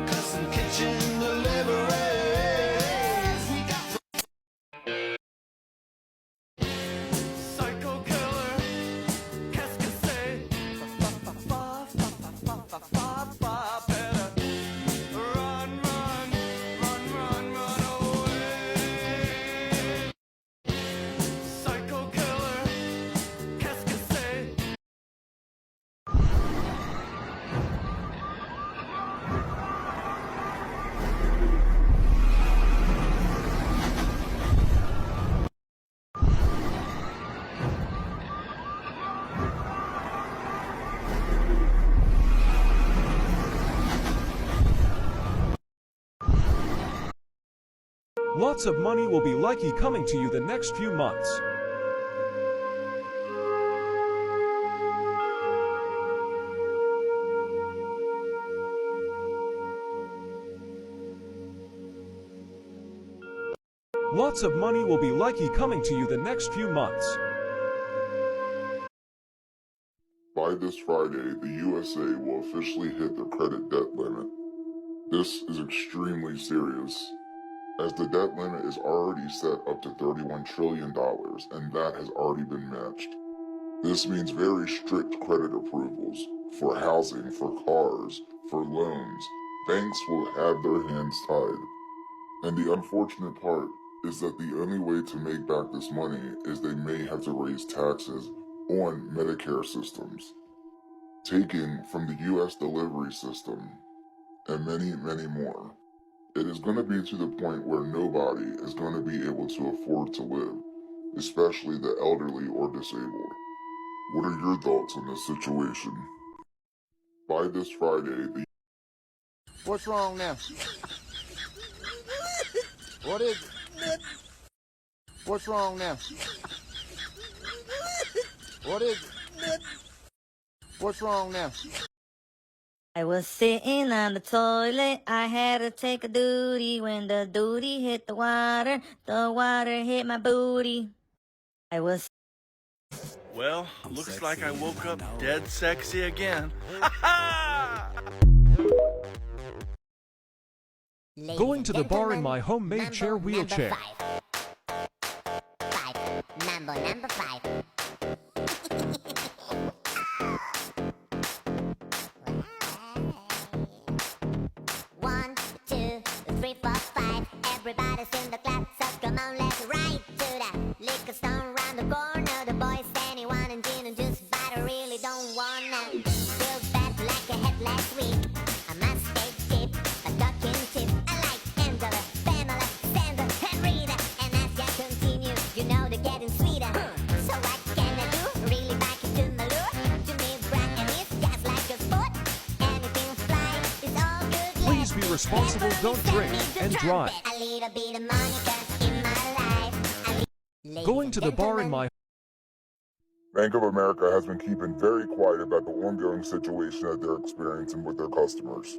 [SPEAKER 6] custom kitchen deliveries. We got to psycho killer, qu'est-ce que c'est? Better run, run, run, run, run away. Psycho killer, qu'est-ce que c'est?
[SPEAKER 8] Lots of money will be likely coming to you the next few months. Lots of money will be likely coming to you the next few months.
[SPEAKER 7] By this Friday, the USA will officially hit the credit debt limit. This is extremely serious, as the debt limit is already set up to $31 trillion, and that has already been matched. This means very strict credit approvals for housing, for cars, for loans. Banks will have their hands tied. And the unfortunate part is that the only way to make back this money is they may have to raise taxes on Medicare systems, taking from the U.S. delivery system, and many, many more. It is going to be to the point where nobody is going to be able to afford to live, especially the elderly or disabled. What are your thoughts on this situation? By this Friday, the...
[SPEAKER 4] What's wrong now? What is it? What's wrong now? What is it? What's wrong now?
[SPEAKER 15] I was sitting on the toilet, I had to take a duty. When the duty hit the water hit my booty. I was...
[SPEAKER 24] Well, looks like I woke up dead sexy again. Ha ha!
[SPEAKER 8] Going to the bar in my homemade chair wheelchair.
[SPEAKER 20] Number five. 1, 2, 3, 4, 5. Everybody's in the club, so come on, let's ride to the liquor store around the corner. The boys anyone and gin and juice, but I really don't wanna feel bad like I had last week. I must stay deep, a talking tip. I like Angela, Pamela, Sandra, and Rita. And as I continue, you know they're getting sweeter. So what can I do? Really back into my lure. To me, bragging is just like a sport. Anything fly is all good.
[SPEAKER 8] Please be responsible, don't drink and drive.
[SPEAKER 20] A little bit of Monica in my life.
[SPEAKER 8] Going to the bar in my...
[SPEAKER 7] Bank of America has been keeping very quiet about the ongoing situation that they're experiencing with their customers.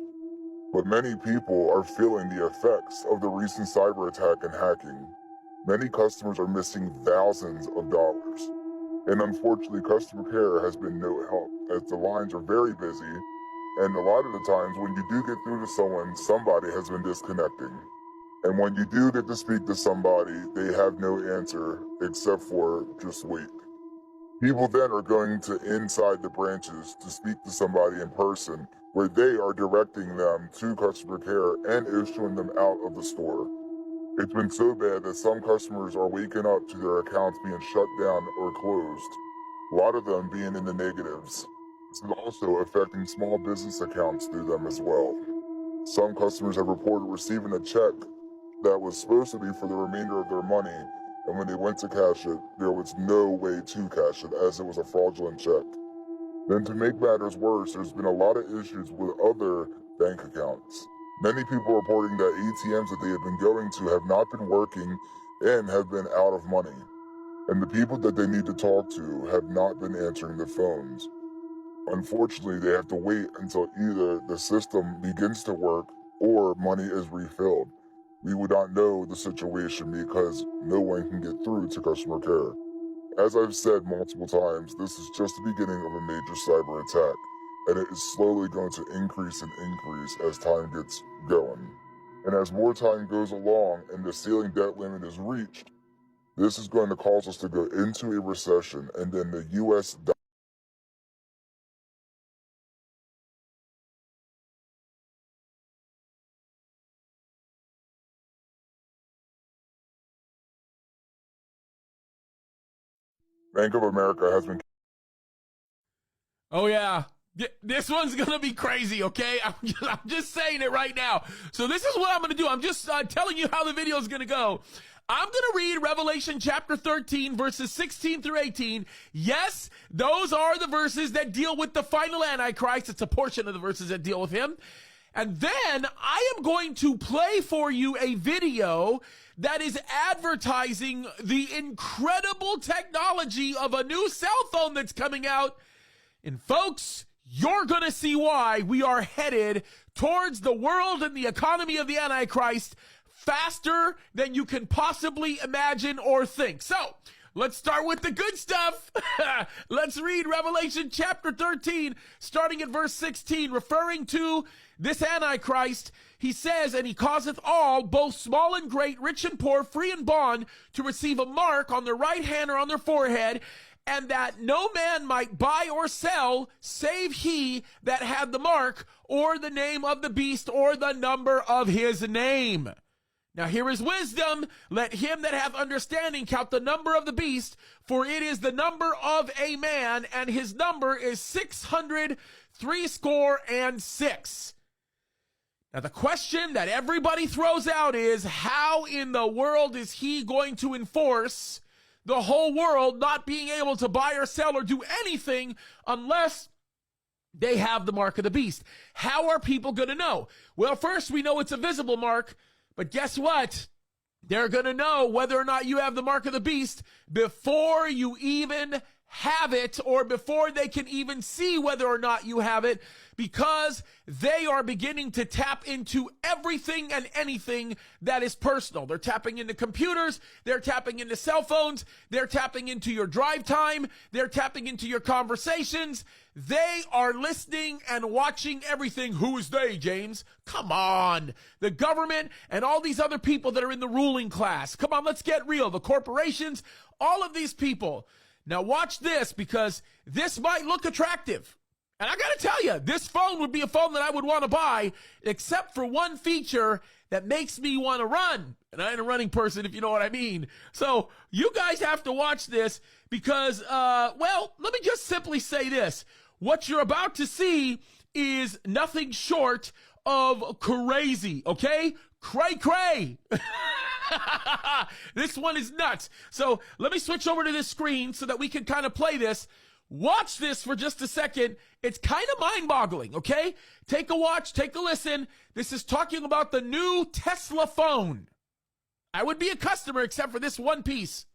[SPEAKER 7] But many people are feeling the effects of the recent cyber attack and hacking. Many customers are missing thousands of dollars. And unfortunately, customer care has been no help, as the lines are very busy, and a lot of the times when you do get through to someone, somebody has been disconnecting. And when you do get to speak to somebody, they have no answer except for just wait. People then are going to inside the branches to speak to somebody in person, where they are directing them to customer care and issuing them out of the store. It's been so bad that some customers are waking up to their accounts being shut down or closed, a lot of them being in the negatives. This is also affecting small business accounts through them as well. Some customers have reported receiving a check that was supposed to be for the remainder of their money, and when they went to cash it, there was no way to cash it, as it was a fraudulent check. Then to make matters worse, there's been a lot of issues with other bank accounts. Many people reporting that ATMs that they have been going to have not been working and have been out of money. And the people that they need to talk to have not been answering the phones. Unfortunately, they have to wait until either the system begins to work or money is refilled. We would not know the situation because no one can get through to customer care. As I've said multiple times, this is just the beginning of a major cyber attack, and it is slowly going to increase and increase as time gets going. And as more time goes along and the ceiling debt limit is reached, this is going to cause us to go into a recession, and then the U.S. Bank of America has been...
[SPEAKER 2] Oh, yeah. This one's going to be crazy, okay? I'm just saying it right now. So this is what I'm going to do. I'm just telling you how the video is going to go. I'm going to read Revelation chapter 13, verses 16 through 18. Yes, those are the verses that deal with the final Antichrist. It's a portion of the verses that deal with him. And then I am going to play for you a video that is advertising the incredible technology of a new cell phone that's coming out. And folks, you're going to see why we are headed towards the world and the economy of the Antichrist faster than you can possibly imagine or think. So, let's start with the good stuff. Let's read Revelation chapter 13, starting at verse 16, referring to this Antichrist. He says, "And he causeth all, both small and great, rich and poor, free and bond, to receive a mark on their right hand or on their forehead, and that no man might buy or sell, save he that had the mark, or the name of the beast, or the number of his name." Now here is wisdom. "Let him that hath understanding count the number of the beast, for it is the number of a man, and his number is 666. Now the question that everybody throws out is, how in the world is he going to enforce the whole world not being able to buy or sell or do anything unless they have the mark of the beast? How are people going to know? Well, first we know it's a visible mark, but guess what? They're going to know whether or not you have the mark of the beast before you even have it, or before they can even see whether or not you have it, because they are beginning to tap into everything and anything that is personal. They're tapping into computers, they're tapping into cell phones, they're tapping into your drive time, they're tapping into your conversations. They are listening and watching everything. Who is they, James? Come on. The government and all these other people that are in the ruling class. Come on, let's get real. The corporations, all of these people. Now watch this, because this might look attractive. And I gotta tell you, this phone would be a phone that I would want to buy, except for one feature that makes me want to run. And I ain't a running person, if you know what I mean. So you guys have to watch this, because, well, let me just simply say this. What you're about to see is nothing short of crazy, okay? Cray. This one is nuts. So let me switch over to this screen so that we can kind of play this. Watch this for just a second. It's kind of mind-boggling, okay? Take a watch, take a listen. This is talking about the new Tesla phone. I would be a customer except for this one piece.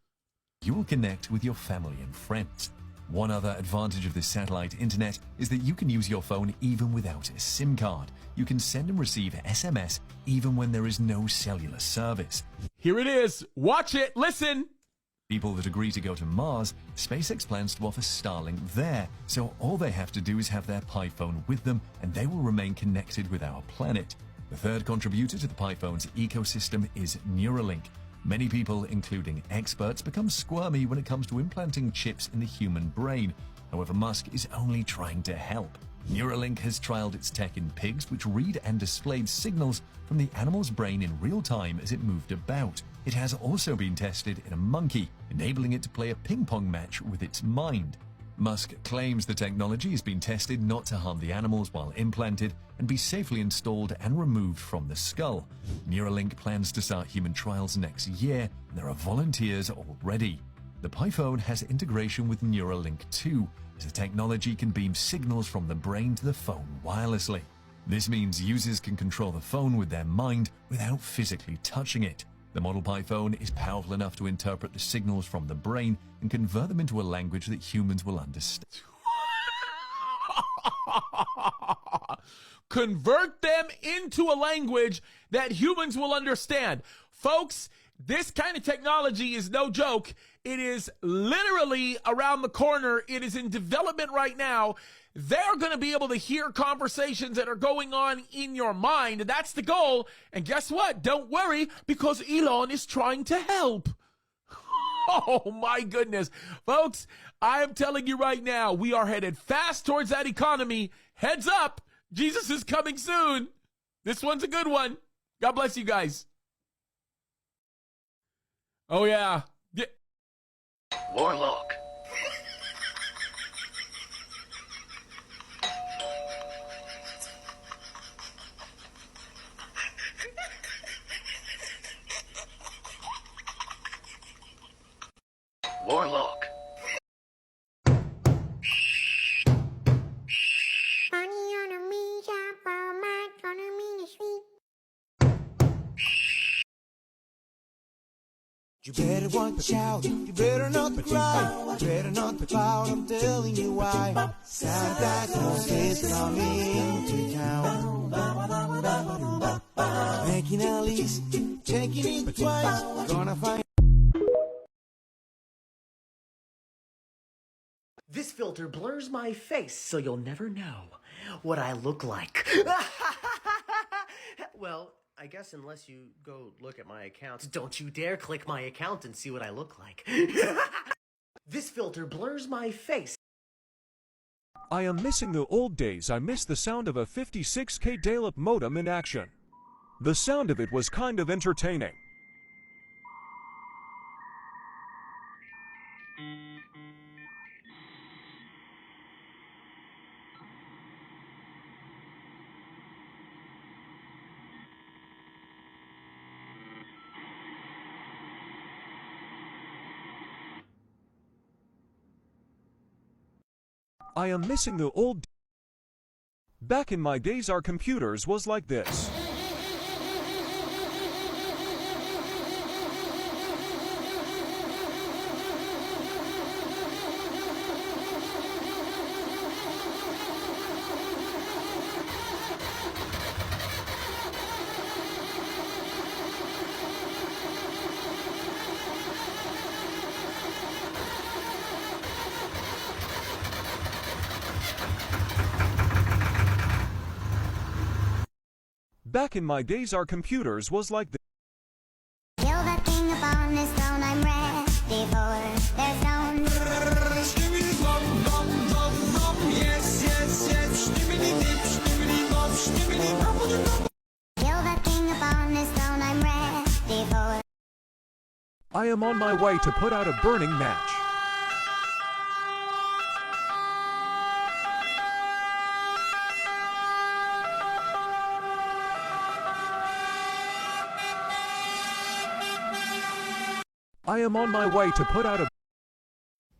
[SPEAKER 3] You will connect with your family and friends. One other advantage of this satellite internet is that you can use your phone even without a SIM card. You can send and receive SMS even when there is no cellular service.
[SPEAKER 2] Here it is. Watch it. Listen.
[SPEAKER 3] People that agree to go to Mars, SpaceX plans to offer Starlink there. So all they have to do is have their Pi phone with them, and they will remain connected with our planet. The third contributor to the Pi phone's ecosystem is Neuralink. Many people, including experts, become squirmy when it comes to implanting chips in the human brain. However, Musk is only trying to help. Neuralink has trialed its tech in pigs, which read and displayed signals from the animal's brain in real time as it moved about. It has also been tested in a monkey, enabling it to play a ping-pong match with its mind. Musk claims the technology has been tested not to harm the animals while implanted and be safely installed and removed from the skull. Neuralink plans to start human trials next year, and there are volunteers already. The Pi phone has integration with Neuralink 2, as the technology can beam signals from the brain to the phone wirelessly. This means users can control the phone with their mind without physically touching it. The Model Pi phone is powerful enough to interpret the signals from the brain and convert them into a language that humans will understand.
[SPEAKER 2] Convert them into a language that humans will understand. Folks, this kind of technology is no joke. It is literally around the corner. It is in development right now. They're going to be able to hear conversations that are going on in your mind. That's the goal. And guess what? Don't worry, because Elon is trying to help. Oh my goodness. Folks, I am telling you right now, we are headed fast towards that economy. Heads up. Jesus is coming soon. This one's a good one. God bless you guys. Oh yeah.
[SPEAKER 9] Warlock. Warlock.
[SPEAKER 5] You better watch out, you better not cry, you better not pout, I'm telling you why. Santa Claus is coming to town, making a list
[SPEAKER 6] Checking it twice, gonna find.
[SPEAKER 9] This filter blurs my face, so you'll never know what I look like. Well, I guess unless you go look at my account. Don't you dare click my account and see what I look like. This filter blurs my face.
[SPEAKER 8] I am missing the old days. I miss the sound of a 56K dial-up modem in action. The sound of it was kind of entertaining. I am missing the old. Back in my days, our computers was like this. Back in my days, our computers was like this.
[SPEAKER 20] Kill that king upon his throne, I'm ready for their stone.
[SPEAKER 5] Yes, yes, yes.
[SPEAKER 20] Kill that king upon his throne, I'm ready for.
[SPEAKER 8] I am on my way to put out a burning match. I am on my way to put out a.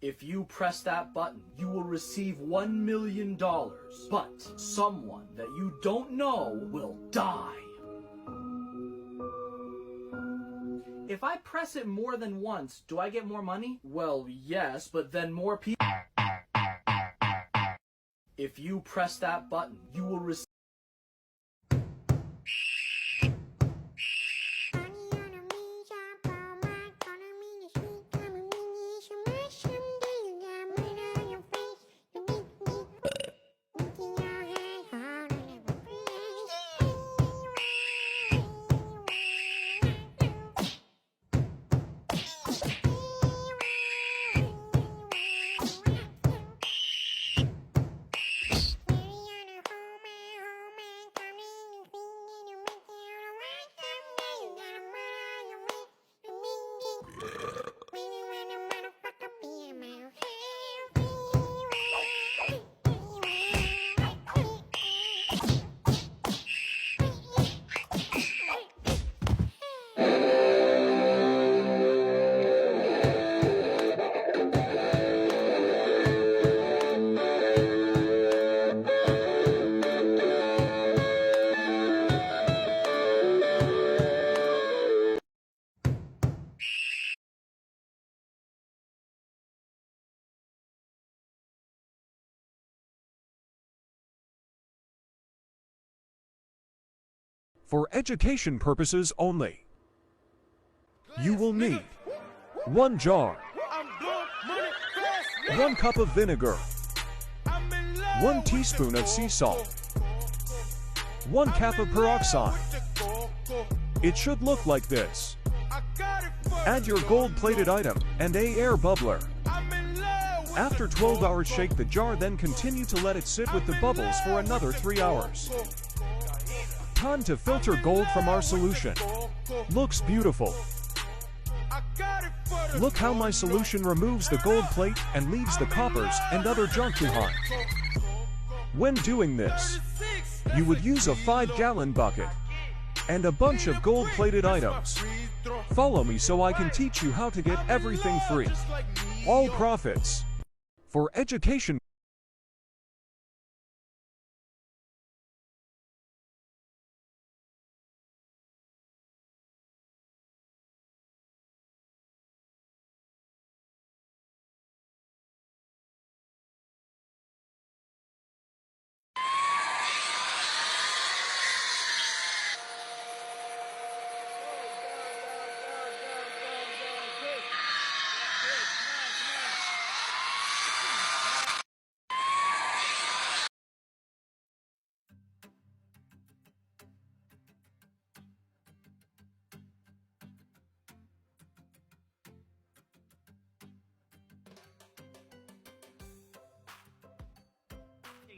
[SPEAKER 9] If you press that button, you will receive $1 million. But someone that you don't know will die. If I press it more than once, do I get more money? Well, yes, but then more people. If you press that button, you will receive.
[SPEAKER 8] For education purposes only. You will need 1 jar, 1 cup of vinegar, 1 teaspoon of sea salt, 1 cap of peroxide. It should look like this. Add your gold-plated item and a air bubbler. After 12 hours, shake the jar, then continue to let it sit with the bubbles for another 3 hours. Time to filter gold from our solution. Looks beautiful. Look how my solution removes the gold plate and leaves the coppers and other junk behind. When doing this, you would use a 5-gallon bucket and a bunch of gold-plated items. Follow me so I can teach you how to get everything free. All profits. For education.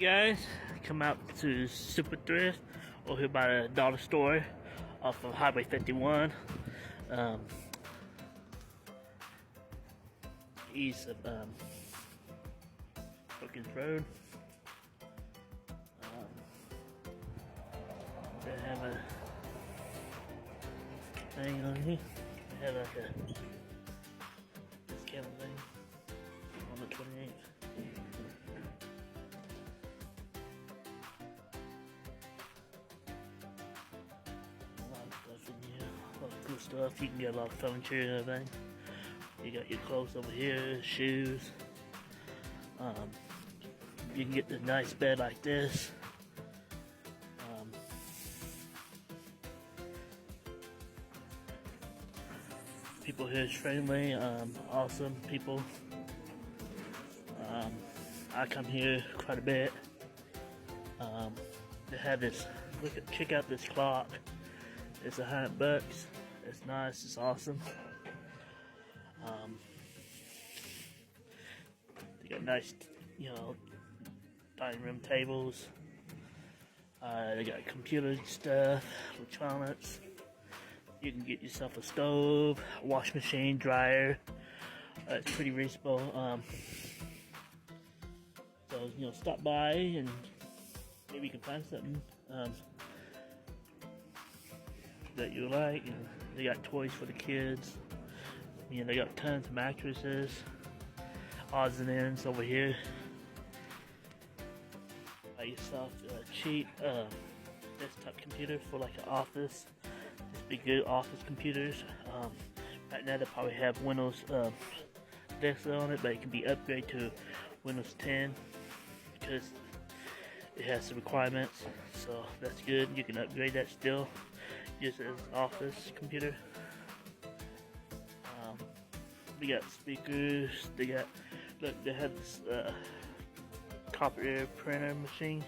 [SPEAKER 1] Guys, come out to Super Thrift over here by the dollar store off of Highway 51, east of Perkins Road. They have a thing on here. They have like a discount thing on the 28th. Cool stuff. You can get a lot of furniture and everything. You got your clothes over here, shoes. You can get the nice bed like this. People here is friendly, awesome people. I come here quite a bit. They have this. Check out this clock. It's $100. It's nice. It's awesome. They got nice, dining room tables. They got computer stuff, electronics. You can get yourself a stove, a wash machine, dryer. It's pretty reasonable. So stop by and maybe you can find something that you like. And they got toys for the kids. They got tons of mattresses, odds and ends over here. Buy yourself a cheap desktop computer for like an office. Just be good office computers. Right now they probably have Windows Vista on it, but it can be upgraded to Windows 10 because it has the requirements. So that's good. You can upgrade that still. Use it as an office computer. They got speakers. They have this copy printer machine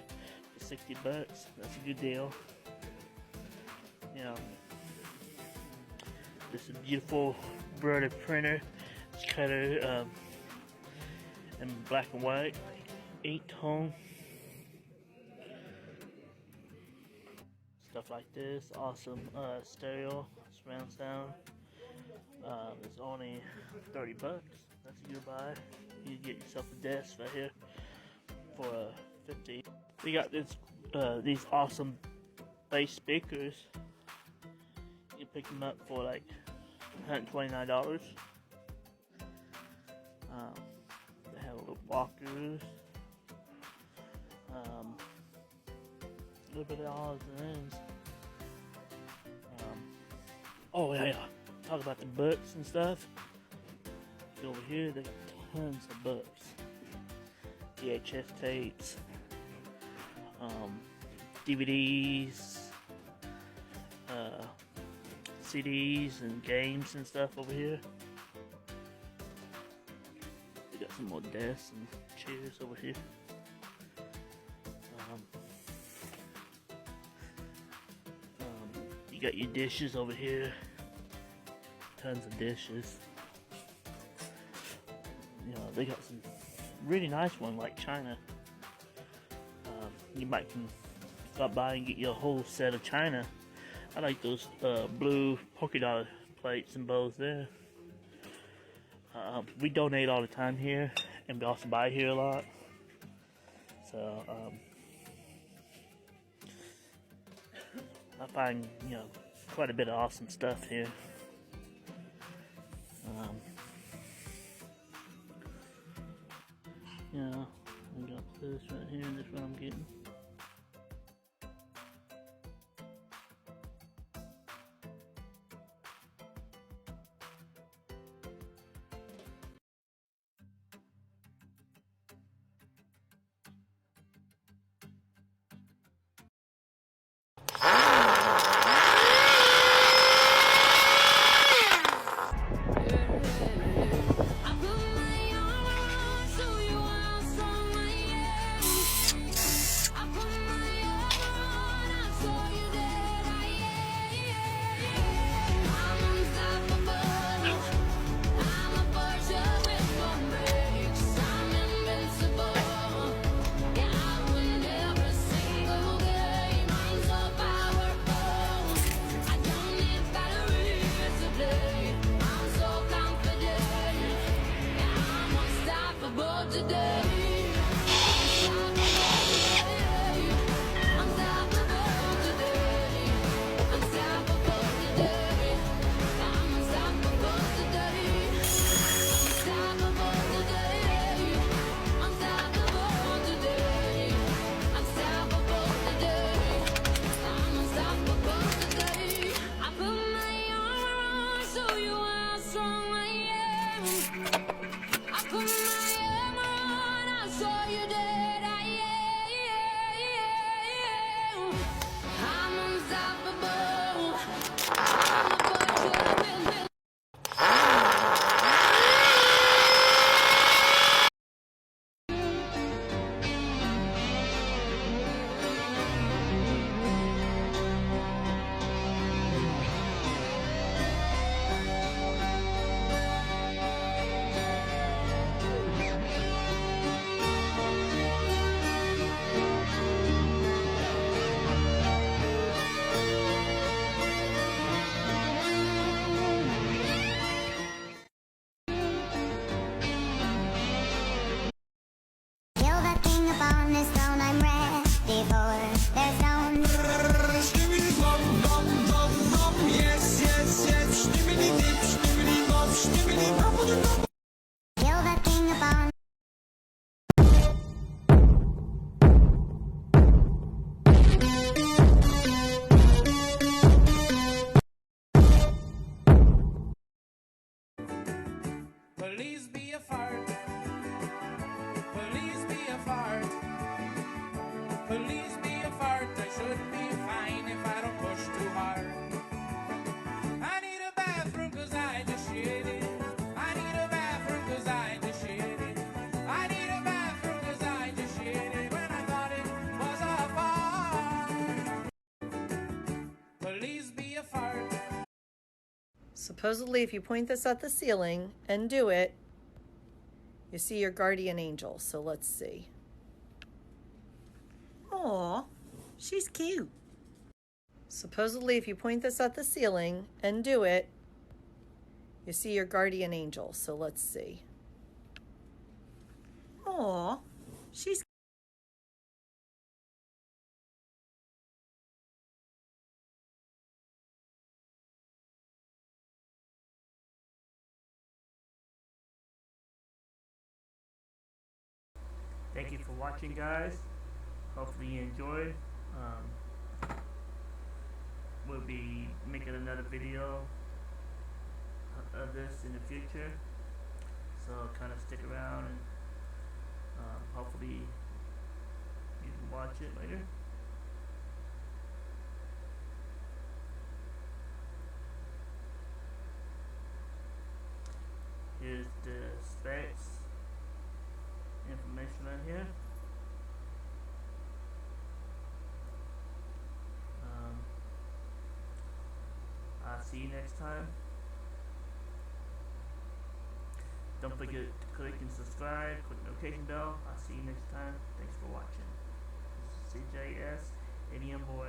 [SPEAKER 1] for $60. That's a good deal. This is a beautiful Brother printer. It's cutter in black and white, 8-tone. Stuff like this, awesome stereo, surround sound. It's only $30. That's a good buy. You get yourself a desk right here for $50. We got these awesome bass speakers. You can pick them up for like $129. They have little walkers. A little bit of odds and ends. Oh yeah. Talk about the books and stuff. Over here, they got tons of books, VHS tapes, DVDs, CDs, and games and stuff over here. They got some more desks and chairs over here. You got your dishes over here. Tons of dishes. They got some really nice ones like China. You might can stop by and get you a whole set of China. I like those blue polka dot plates and bowls there. We donate all the time here, and we also buy here a lot. So I find quite a bit of awesome stuff here. I got this right here, and this is what I'm getting.
[SPEAKER 5] Please be a fart, I should be fine if I don't push too hard. I need a bathroom cause I just shit it. I need a bathroom cause I just shit it. I need a bathroom cause I just shit it when I thought it was a fart. Please be a fart.
[SPEAKER 10] Supposedly, if you point this at the ceiling and do it, you see your guardian angel. So let's see. Aw, she's cute. Supposedly, if you point this at the ceiling and do it, you see your guardian angel. So let's see. Aw, she's
[SPEAKER 1] Thank you for watching, guys. Hopefully you enjoyed. We'll be making another video of this in the future, so kind of stick around and hopefully you can watch it later. Here's the specs information right here. I'll see you next time. Don't forget to click and subscribe, click the notification bell. I'll see you next time. Thanks for watching. This is CJS, ADM Boy.